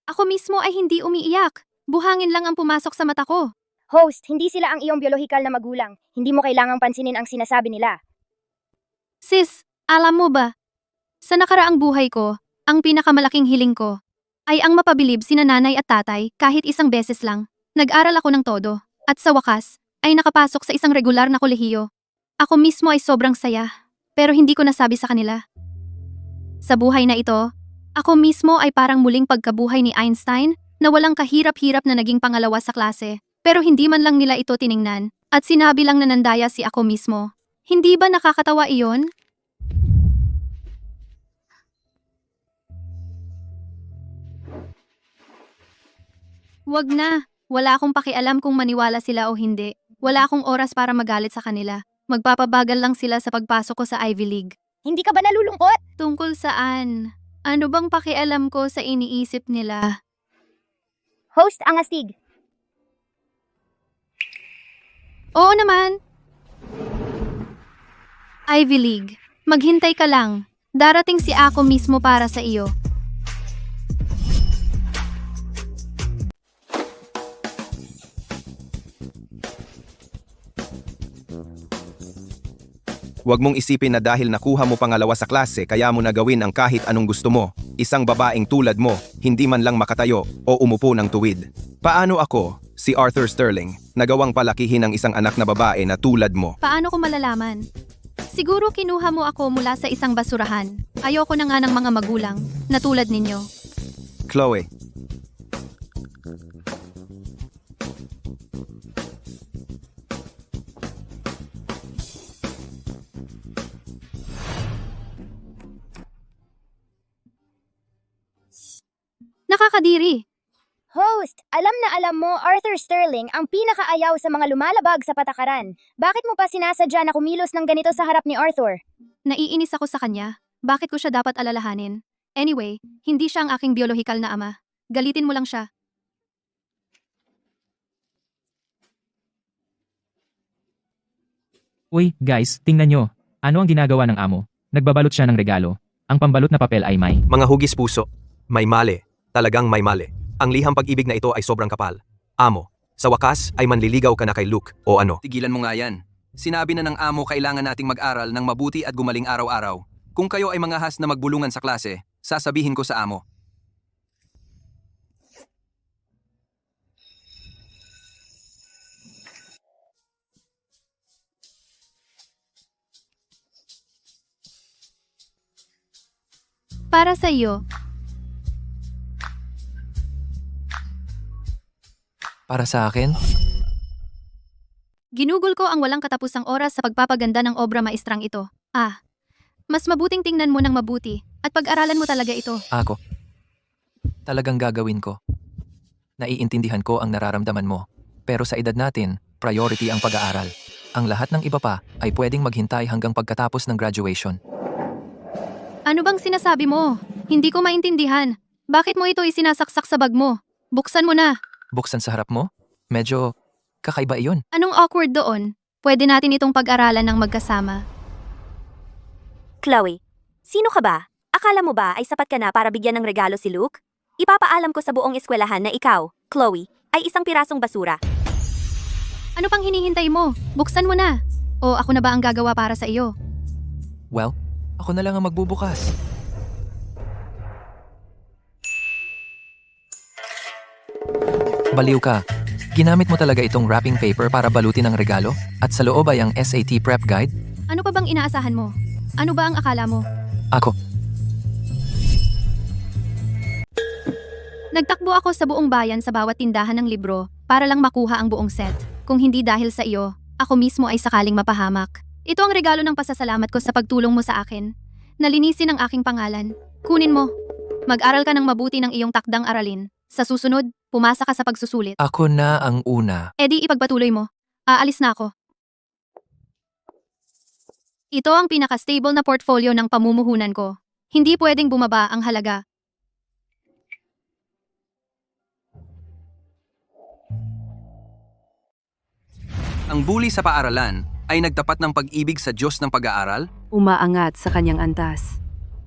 Ako mismo ay hindi umiiyak. Buhangin lang ang pumasok sa mata ko.
Host, hindi sila ang iyong biolohikal na magulang. Hindi mo kailangang pansinin ang sinasabi nila.
Sis, alam mo ba? Sa nakaraang buhay ko, ang pinakamalaking hiling ko ay ang mapabilib sina nanay at tatay kahit isang beses lang. Nag-aral ako ng todo at sa wakas ay nakapasok sa isang regular na kolehiyo. Ako mismo ay sobrang saya pero hindi ko nasabi sa kanila. Sa buhay na ito, ako mismo ay parang muling pagkabuhay ni Einstein na walang kahirap-hirap na naging pangalawa sa klase pero hindi man lang nila ito tiningnan at sinabi lang na nandaya si ako mismo. Hindi ba nakakatawa iyon? Wag na. Wala akong pakialam kung maniwala sila o hindi. Wala akong oras para magalit sa kanila. Magpapabagal lang sila sa pagpasok ko sa Ivy League.
Hindi ka ba nalulungkot?
Tungkol saan? Ano bang pakialam ko sa iniisip nila?
Host, ang astig.
Oo naman. Ivy League, maghintay ka lang. Darating si ako mismo para sa iyo.
Huwag mong isipin na dahil nakuha mo pangalawa sa klase kaya mo na gawin ang kahit anong gusto mo. Isang babaeng tulad mo, hindi man lang makatayo o umupo ng tuwid. Paano ako, si Arthur Sterling, nagawang palakihin ng isang anak na babae na tulad mo?
Paano ko malalaman? Siguro kinuha mo ako mula sa isang basurahan. Ayoko na nga ng mga magulang, na tulad ninyo.
Chloe.
Nakakadiri.
Host, alam na alam mo, Arthur Sterling ang pinakaayaw sa mga lumalabag sa patakaran. Bakit mo pa sinasadya na kumilos ng ganito sa harap ni Arthur?
Naiinis ako sa kanya. Bakit ko siya dapat alalahanin? Anyway, hindi siya ang aking biolohikal na ama. Galitin mo lang siya.
Uy, guys, tingnan nyo. Ano ang ginagawa ng amo? Nagbabalot siya ng regalo. Ang pambalot na papel ay may.
Mga hugis puso. May mali. Talagang may mali. Ang liham pag-ibig na ito ay sobrang kapal. Amo, sa wakas ay manliligaw ka na kay Luke o ano?
Tigilan mo nga yan. Sinabi na ng amo kailangan nating mag-aral ng mabuti at gumaling araw-araw. Kung kayo ay mga has na magbulungan sa klase, sasabihin ko sa amo.
Para sa iyo.
Para sa akin?
Ginugol ko ang walang katapusang oras sa pagpapaganda ng obra maestrang ito. Mas mabuting tingnan mo ng mabuti at pag-aralan mo talaga ito.
Ako. Talagang gagawin ko. Naiintindihan ko ang nararamdaman mo. Pero sa edad natin, priority ang pag-aaral. Ang lahat ng iba pa ay pwedeng maghintay hanggang pagkatapos ng graduation.
Ano bang sinasabi mo? Hindi ko maintindihan. Bakit mo ito isinasaksak sa bag mo? Buksan mo na.
Buksan sa harap mo? Medyo kakaiba iyon.
Anong awkward doon? Pwede natin itong pag-aralan ng magkasama.
Chloe, sino ka ba? Akala mo ba ay sapat ka na para bigyan ng regalo si Luke? Ipapaalam ko sa buong eskwelahan na ikaw, Chloe, ay isang pirasong basura.
Ano pang hinihintay mo? Buksan mo na. O ako na ba ang gagawa para sa iyo?
Well, Ako na lang ang magbubukas. Baliw ka. Ginamit mo talaga itong wrapping paper para balutin ang regalo? At sa loob ay ang SAT prep guide?
Ano pa bang inaasahan mo? Ano ba ang akala mo?
Ako.
Nagtakbo ako sa buong bayan sa bawat tindahan ng libro para lang makuha ang buong set. Kung hindi dahil sa iyo, ako mismo ay sakaling mapahamak. Ito ang regalo ng pasasalamat ko sa pagtulong mo sa akin. Nalinisin ang aking pangalan. Kunin mo. Mag-aral ka ng mabuti ng iyong takdang aralin. Sa susunod, pumasa ka sa pagsusulit.
Ako na ang una.
E di ipagpatuloy mo. Aalis na ako. Ito ang pinaka-stable na portfolio ng pamumuhunan ko. Hindi pwedeng bumaba ang halaga.
Ang bully sa paaralan ay nagtapat ng pag-ibig sa Diyos ng pag-aaral?
Umaangat sa kanyang antas.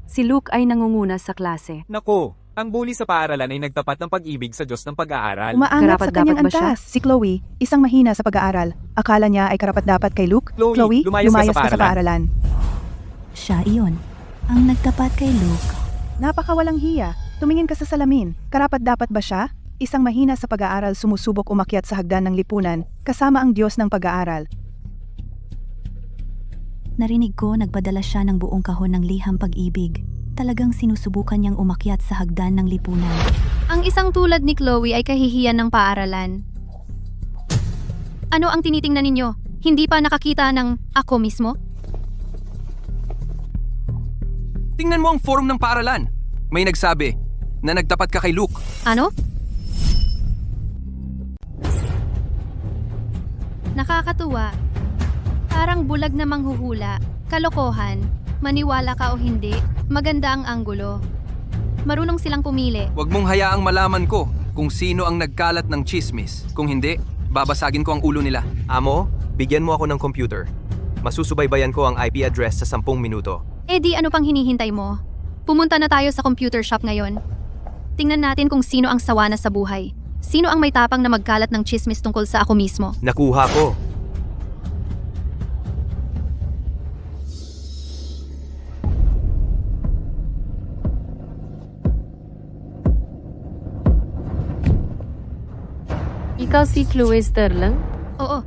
Si Luke ay nangunguna sa klase.
Nako, ang bully sa paaralan ay nagtapat ng pag-ibig sa Diyos ng pag-aaral.
Umaangat sa kanyang
Karapat-dapat ba siya?
antas. Si Chloe, isang mahina sa pag-aaral. Akala niya ay karapat-dapat kay Luke.
Chloe, lumayas ka sa
paaralan.
Siya iyon. Ang nagtapat kay Luke.
Napakawalang hiya. Tumingin ka sa salamin. Karapat-dapat ba siya? Isang mahina sa pag-aaral sumusubok umakyat sa hagdan ng lipunan, kasama ang Diyos ng pag-aaral.
Narinig ko nagpadala siya ng buong kahon ng liham pag-ibig. Talagang sinusubukan niyang umakyat sa hagdan ng lipunan.
Ang isang tulad ni Chloe ay kahihiyan ng paaralan. Ano ang tinitingnan ninyo? Hindi pa nakakita ng ako mismo?
Tingnan mo ang forum ng paaralan. May nagsabi na nagtapat ka kay Luke.
Ano? Nakakatuwa. Parang bulag na manghuhula. Kalokohan. Maniwala ka o hindi, maganda ang anggulo. Marunong silang pumili.
Huwag mong hayaang malaman ko kung sino ang nagkalat ng chismis. Kung hindi, babasagin ko ang ulo nila.
Amo, bigyan mo ako ng computer. Masusubaybayan ko ang IP address sa 10 minuto.
Eh di ano pang hinihintay mo? Pumunta na tayo sa computer shop ngayon. Tingnan natin kung sino ang sawa na sa buhay. Sino ang may tapang na magkalat ng chismis tungkol sa ako mismo?
Nakuha ko.
Ikaw si Chloe Sterling?
Oo.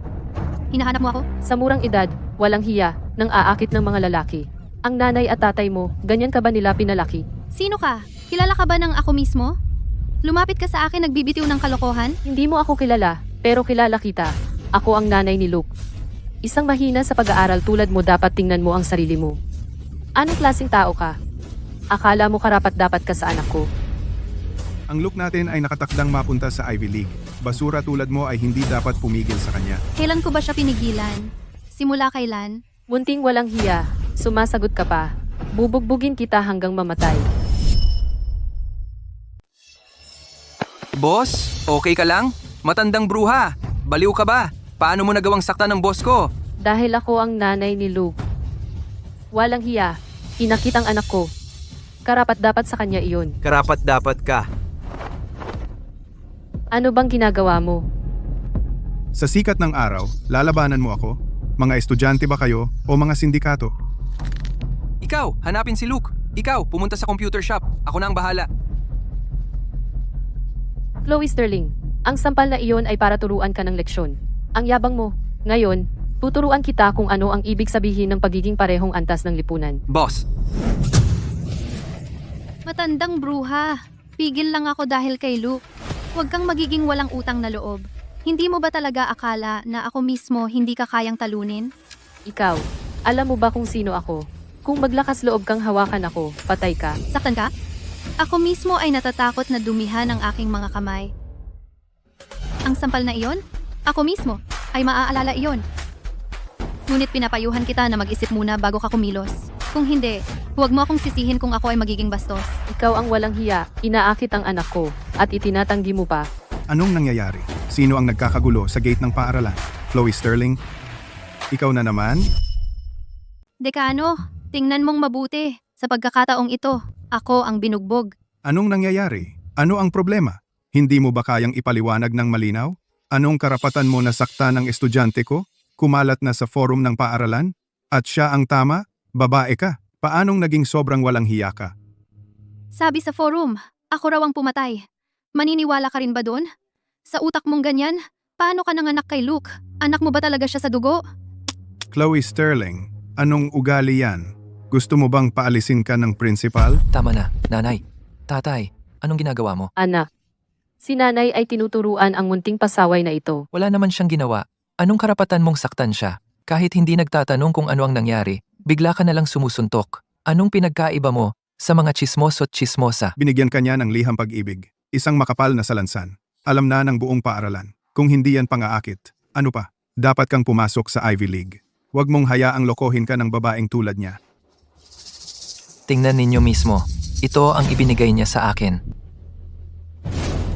Hinahanap mo ako?
Sa murang edad, walang hiya, nang aakit ng mga lalaki. Ang nanay at tatay mo, ganyan ka ba nila pinalaki?
Sino ka? Kilala ka ba ng ako mismo? Lumapit ka sa akin nagbibitiw ng kalokohan?
Hindi mo ako kilala, pero kilala kita. Ako ang nanay ni Luke. Isang mahina sa pag-aaral tulad mo dapat tingnan mo ang sarili mo. Anong klaseng tao ka? Akala mo karapat-dapat ka sa anak ko?
Ang Luke natin ay nakatakdang mapunta sa Ivy League. Basura tulad mo ay hindi dapat pumigil sa kanya.
Kailan ko ba siya pinigilan? Simula kailan?
Munting walang hiya, sumasagot ka pa. Bubugbugin kita hanggang mamatay.
Boss, okay ka lang? Matandang bruha. Baliw ka ba? Paano mo nagawang saktan ng boss ko?
Dahil ako ang nanay ni Luke. Walang hiya, inakit ang anak ko. Karapat-dapat sa kanya iyon.
Karapat-dapat ka.
Ano bang ginagawa mo?
Sa sikat ng araw, lalabanan mo ako? Mga estudyante ba kayo o mga sindikato?
Ikaw, hanapin si Luke. Ikaw, pumunta sa computer shop. Ako na ang bahala.
Chloe Sterling, ang sampal na iyon ay para turuan ka ng leksyon. Ang yabang mo. Ngayon, tuturuan kita kung ano ang ibig sabihin ng pagiging parehong antas ng lipunan.
Boss,
Matandang bruha. Pigil lang ako dahil kay Luke. Huwag kang magiging walang utang na loob. Hindi mo ba talaga akala na ako mismo hindi ka kayang talunin?
Ikaw, alam mo ba kung sino ako? Kung maglakas loob kang hawakan ako, patay ka.
Saktan ka? Ako mismo ay natatakot na dumihan ang aking mga kamay. Ang sampal na iyon? Ako mismo ay maaalala iyon. Ngunit pinapayuhan kita na mag-isip muna bago ka kumilos. Kung hindi, huwag mo akong sisihin kung ako ay magiging bastos.
Ikaw ang walang hiya, inaakit ang anak ko, at itinatanggi mo pa.
Anong nangyayari? Sino ang nagkakagulo sa gate ng paaralan? Chloe Sterling? Ikaw na naman?
Dekano, tingnan mong mabuti. Sa pagkakataong ito, ako ang binugbog.
Anong nangyayari? Ano ang problema? Hindi mo ba kayang ipaliwanag ng malinaw? Anong karapatan mo na saktan ng estudyante ko? Kumalat na sa forum ng paaralan? At siya ang tama? Babae ka? Paanong naging sobrang walang hiya ka?
Sabi sa forum, ako raw ang pumatay. Maniniwala ka rin ba doon? Sa utak mong ganyan, paano ka nanganak kay Luke? Anak mo ba talaga siya sa dugo?
Chloe Sterling, anong ugali yan? Gusto mo bang paalisin ka ng principal?
Tama na, nanay. Tatay, anong ginagawa mo?
Anak, si nanay ay tinuturuan ang munting pasaway na ito.
Wala naman siyang ginawa. Anong karapatan mong saktan siya? Kahit hindi nagtatanong kung ano ang nangyari, bigla ka nalang sumusuntok. Anong pinagkaiba mo sa mga chismoso't chismosa?
Binigyan ka niya ng liham pag-ibig. Isang makapal na salansan. Alam na ng buong paaralan. Kung hindi yan pangaakit, ano pa? Dapat kang pumasok sa Ivy League. Huwag mong hayaang lokohin ka ng babaeng tulad niya.
Tingnan ninyo mismo. Ito ang ibinigay niya sa akin.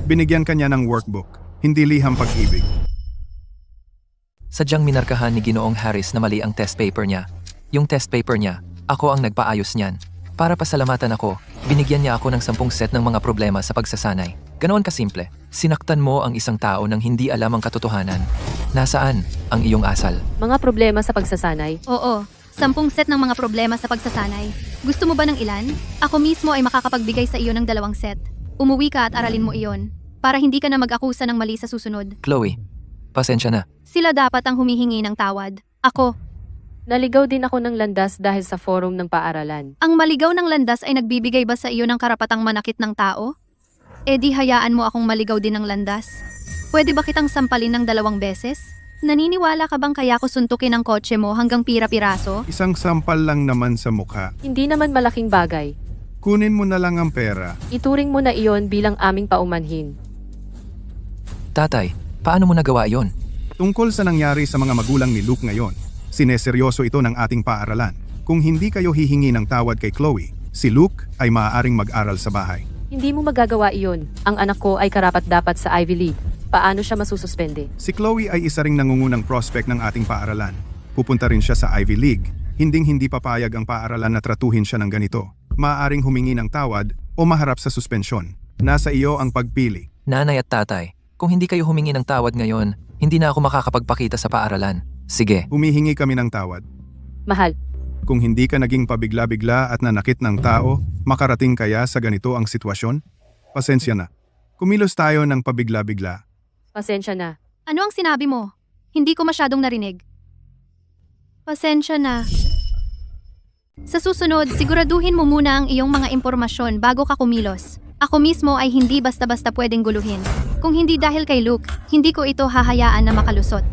Binigyan ka niya ng workbook, hindi liham pag-ibig.
Sadyang minarkahan ni Ginoong Harris na mali ang test paper niya. Yung test paper niya, ako ang nagpaayos niyan. Para pasalamatan ako, binigyan niya ako ng 10 set ng mga problema sa pagsasanay. Ganoon kasimple. Sinaktan mo ang isang tao nang hindi alam ang katotohanan. Nasaan ang iyong asal?
Mga problema sa pagsasanay?
Oo, 10 set ng mga problema sa pagsasanay. Gusto mo ba ng ilan? Ako mismo ay makakapagbigay sa iyo ng 2 set. Umuwi ka at aralin mo iyon, para hindi ka na mag-akusa ng mali sa susunod.
Chloe, pasensya na.
Sila dapat ang humihingi ng tawad. Ako.
Naligaw din ako ng landas dahil sa forum ng paaralan.
Ang maligaw ng landas ay nagbibigay ba sa iyo ng karapatang manakit ng tao? E di hayaan mo akong maligaw din ng landas. Pwede ba kitang sampalin ng 2 beses? Naniniwala ka bang kaya ko suntukin ang kotse mo hanggang pira-piraso?
Isang sampal lang naman sa mukha.
Hindi naman malaking bagay.
Kunin mo na lang ang pera.
Ituring mo na iyon bilang aming paumanhin.
Tatay, paano mo nagawa yon?
Tungkol sa nangyari sa mga magulang ni Luke ngayon, sineseryoso ito ng ating paaralan. Kung hindi kayo hihingi ng tawad kay Chloe, si Luke ay maaaring mag-aral sa bahay.
Hindi mo magagawa iyon. Ang anak ko ay karapat-dapat sa Ivy League. Paano siya masususpende?
Si Chloe ay isa ring nangungunang prospect ng ating paaralan. Pupunta rin siya sa Ivy League. Hinding-hindi papayag ang paaralan na tratuhin siya ng ganito. Maaaring humingi ng tawad o maharap sa suspensyon. Nasa iyo ang pagpili.
Nanay at tatay, kung hindi kayo humingi ng tawad ngayon, hindi na ako makakapagpakita sa paaralan. Sige.
Humihingi kami ng tawad.
Mahal,
Kung hindi ka naging pabigla-bigla at nanakit ng tao, makarating kaya sa ganito ang sitwasyon? Pasensya na. Kumilos tayo ng pabigla-bigla.
pasensya na.
Ano ang sinabi mo? Hindi ko masyadong narinig. Pasensya na. Sa susunod, siguraduhin mo muna ang iyong mga impormasyon bago ka kumilos. Ako mismo ay hindi basta-basta pwedeng guluhin. Kung hindi dahil kay Luke, hindi ko ito hahayaan na makalusot.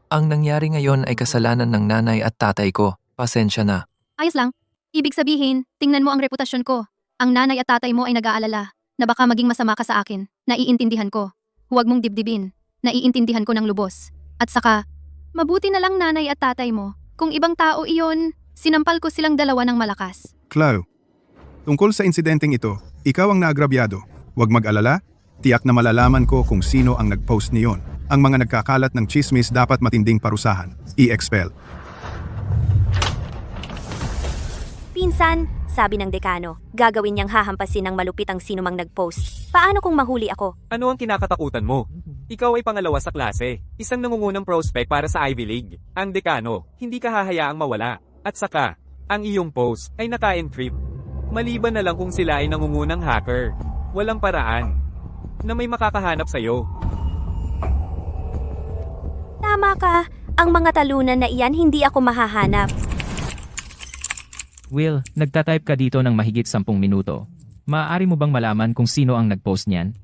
Ang nangyari ngayon ay kasalanan ng nanay at tatay ko. Pasensya na.
Ayos lang. Ibig sabihin, tingnan mo ang reputasyon ko. Ang nanay at tatay mo ay nag-aalala na baka maging masama ka sa akin. Naiintindihan ko. Huwag mong dibdibin. Naiintindihan ko ng lubos. At saka, mabuti na lang nanay at tatay mo. Kung ibang tao iyon, sinampal ko silang 2 ng malakas.
Chloe, tungkol sa insidenteng ito, ikaw ang naagrabyado. Huwag mag-alala, tiyak na malalaman ko kung sino ang nag-post niyon. Ang mga nagkakalat ng chismis dapat matinding parusahan. I-expel.
Pinsan, sabi ng dekano, gagawin niyang hahampasin ng malupit ang sinumang nag-post. Paano kung mahuli ako?
Ano ang kinakatakutan mo? Ikaw ay pangalawa sa klase. Isang nangungunang prospect para sa Ivy League. Ang dekano, hindi ka hahayaang mawala. At saka, ang iyong post ay naka-encrypt. Maliban na lang kung sila ay nangungunang hacker. Walang paraan na may makakahanap sa'yo.
Tama ka, ang mga talunan na iyan hindi ako mahahanap.
Will, nagtatype ka dito ng mahigit 10 minuto. Maaari mo bang malaman kung sino ang nag-post niyan?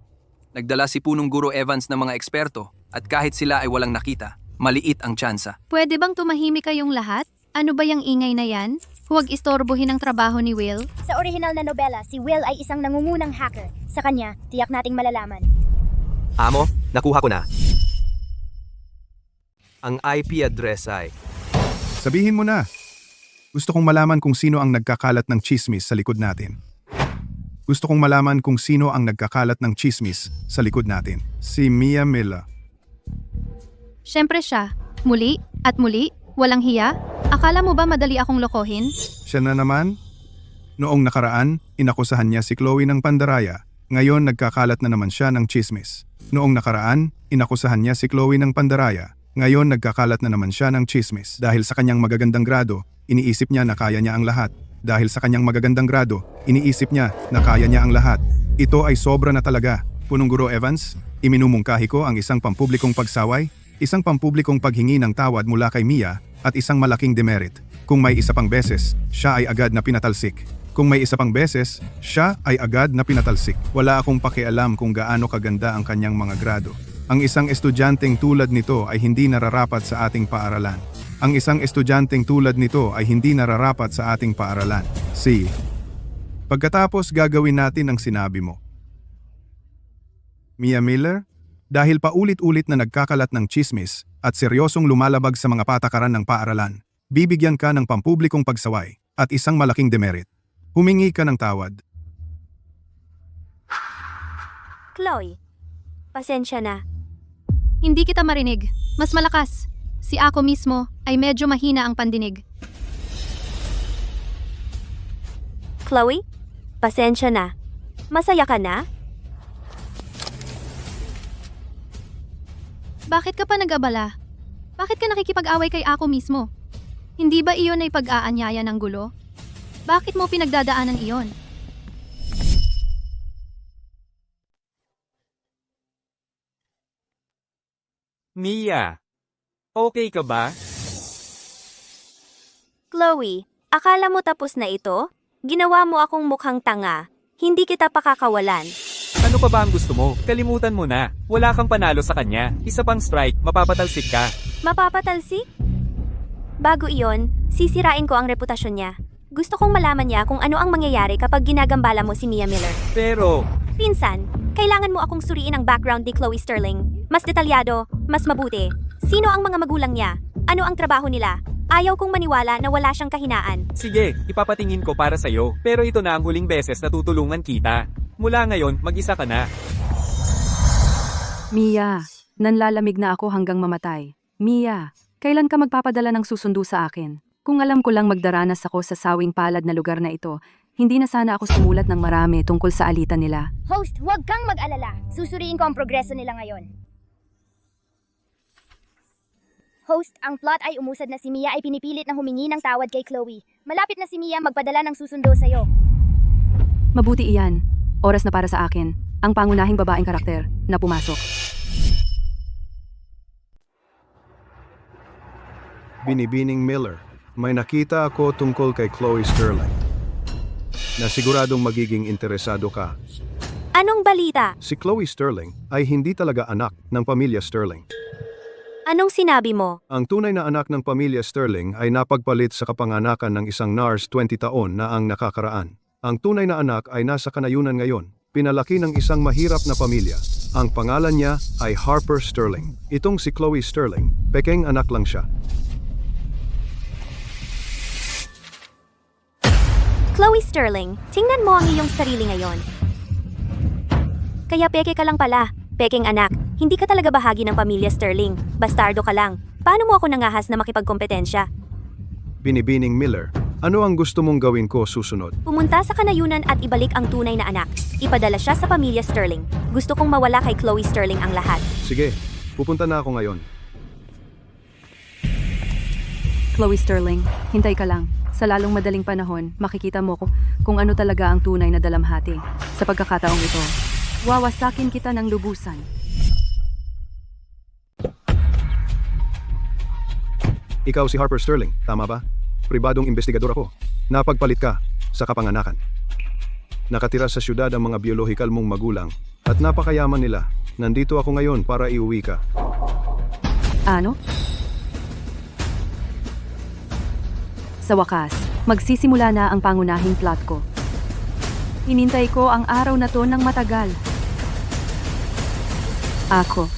Nagdala si Punong Guro Evans ng mga eksperto at kahit sila ay walang nakita, maliit ang tsansa.
Pwede bang tumahimik kayong lahat? Ano ba yung ingay na yan? Huwag istorbohin ang trabaho ni Will.
Sa orihinal na nobela, si Will ay isang nangungunang hacker. Sa kanya, tiyak nating malalaman.
Amo, nakuha ko na. Ang IP address ay...
Sabihin mo na. Gusto kong malaman kung sino ang nagkakalat ng chismis sa likod natin. Gusto kong malaman kung sino ang nagkakalat ng chismis sa likod natin. Si Mia Miller.
Siyempre siya. Muli at muli, walang hiya. Akala mo ba madali akong lokohin?
Siya na naman. Noong nakaraan, inakusahan niya si Chloe ng pandaraya. Ngayon nagkakalat na naman siya ng chismis. Noong nakaraan, inakusahan niya si Chloe ng pandaraya. Ngayon nagkakalat na naman siya ng chismis. Dahil sa kanyang magagandang grado, iniisip niya na kaya niya ang lahat. Dahil sa kanyang magagandang grado, iniisip niya na kaya niya ang lahat. Ito ay sobra na talaga. Punong Guro Evans, iminumungkahi ko ang isang pampublikong pagsaway, isang pampublikong paghingi ng tawad mula kay Mia, at isang malaking demerit. Kung may isa pang beses, siya ay agad na pinatalsik. Kung may isa pang beses, siya ay agad na pinatalsik. Wala akong pakialam kung gaano kaganda ang kanyang mga grado. Ang isang estudyanteng tulad nito ay hindi nararapat sa ating paaralan. Ang isang estudyanteng tulad nito ay hindi nararapat sa ating paaralan. C. Pagkatapos gagawin natin ang sinabi mo. Mia Miller, dahil paulit-ulit na nagkakalat ng chismis at seryosong lumalabag sa mga patakaran ng paaralan, bibigyan ka ng pampublikong pagsaway at isang malaking demerit. Humingi ka ng tawad.
Chloe, pasensya na.
Hindi kita marinig. Mas malakas. Si ako mismo ay medyo mahina ang pandinig.
Chloe, pasensya na. Masaya ka na?
Bakit ka pa nag-abala? Bakit ka nakikipag-away kay ako mismo? Hindi ba iyon ay pag-aanyaya ng gulo? Bakit mo pinagdadaanan iyon?
Mia, okay ka ba?
Chloe, akala mo tapos na ito? Ginawa mo akong mukhang tanga. Hindi kita pakakawalan.
Ano pa ba ang gusto mo? Kalimutan mo na. Wala kang panalo sa kanya. Isa pang strike, mapapatalsik ka.
Mapapatalsik? Bago iyon, sisirain ko ang reputasyon niya. Gusto kong malaman niya kung ano ang mangyayari kapag ginagambala mo si Mia Miller.
Pero,
Pinsan, kailangan mo akong suriin ang background ni Chloe Sterling. Mas detalyado, mas mabuti. Sino ang mga magulang niya? Ano ang trabaho nila? Ayaw kong maniwala na wala siyang kahinaan.
sige, ipapatingin ko para sa'yo. Pero ito na ang huling beses na tutulungan kita. Mula ngayon, mag-isa ka na.
Mia, nanlalamig na ako hanggang mamatay. Mia, kailan ka magpapadala ng susundo sa akin? Kung alam ko lang magdaranas ako sa sawing palad na lugar na ito, hindi na sana ako sumulat ng marami tungkol sa alitan nila.
Host, huwag kang mag-alala. Susuriin ko ang progreso nila ngayon. Host, ang plot ay umusad na si Mia ay pinipilit na humingi ng tawad kay Chloe. Malapit na si Mia magpadala ng susundo sa'yo.
Mabuti iyan. Oras na para sa akin, ang pangunahing babaeng karakter na pumasok.
Binibining Miller, may nakita ako tungkol kay Chloe Sterling. Na siguradong magiging interesado ka.
Anong balita?
Si Chloe Sterling ay hindi talaga anak ng pamilya Sterling.
Anong sinabi mo?
Ang tunay na anak ng pamilya Sterling ay napagpalit sa kapanganakan ng isang nurse 20 taon na ang nakakaraan. Ang tunay na anak ay nasa kanayunan ngayon, pinalaki ng isang mahirap na pamilya. Ang pangalan niya ay Harper Sterling. Itong si Chloe Sterling, pekeng anak lang siya.
Chloe Sterling, tingnan mo ang iyong sarili ngayon. Kaya peke ka lang pala. Pekeng anak, hindi ka talaga bahagi ng pamilya Sterling. Bastardo ka lang. Paano mo ako nangahas na makipagkompetensya?
Binibining Miller, ano ang gusto mong gawin ko susunod?
Pumunta sa kanayunan at ibalik ang tunay na anak. Ipadala siya sa pamilya Sterling. Gusto kong mawala kay Chloe Sterling ang lahat.
Sige, pupunta na ako ngayon.
Chloe Sterling, hintay ka lang. Sa lalong madaling panahon, makikita mo kung ano talaga ang tunay na dalamhati. Sa pagkakataong ito, wawasakin kita ng lubusan.
Ikaw si Harper Sterling, tama ba? Pribadong investigador ako. Napagpalit ka sa kapanganakan. Nakatira sa syudad ang mga biolohikal mong magulang at napakayaman nila. Nandito ako ngayon para iuwi ka.
Ano? Sa wakas, magsisimula na ang pangunahing plot ko. Inintay ko ang araw na to ng matagal. Ako.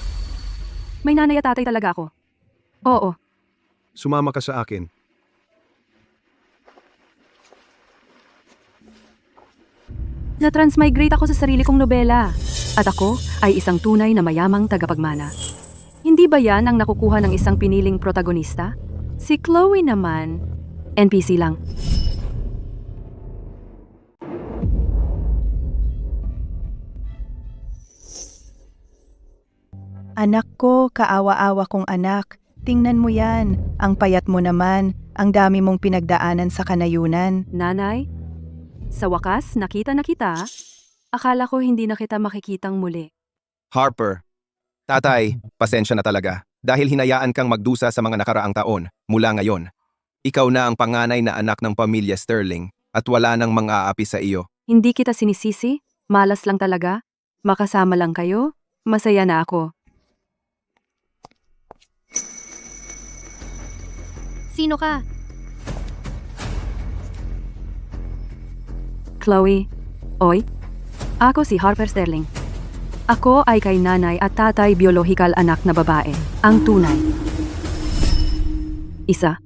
May nanay at tatay talaga ako. Oo.
Sumama ka sa akin.
Na-transmigrate ako sa sarili kong nobela. At ako ay isang tunay na mayamang tagapagmana. Hindi ba yan ang nakukuha ng isang piniling protagonista? Si Chloe naman, NPC lang.
Anak ko, kaawa-awa kong anak, Tingnan mo yan, ang payat mo naman, ang dami mong pinagdaanan sa kanayunan.
Nanay? Sa wakas, nakita na kita. Akala ko hindi na kita makikitang muli.
Harper. Tatay, pasensya na talaga. Dahil hinayaan kang magdusa sa mga nakaraang taon, mula ngayon. Ikaw na ang panganay na anak ng pamilya Sterling at wala nang mang-aapi sa iyo.
Hindi kita sinisisi, malas lang talaga. Makasama lang kayo, masaya na ako.
Sino ka?
Chloe. Oy. Ako si Harper Sterling. Ako ay kay nanay at tatay biological anak na babae, ang tunay. Isa.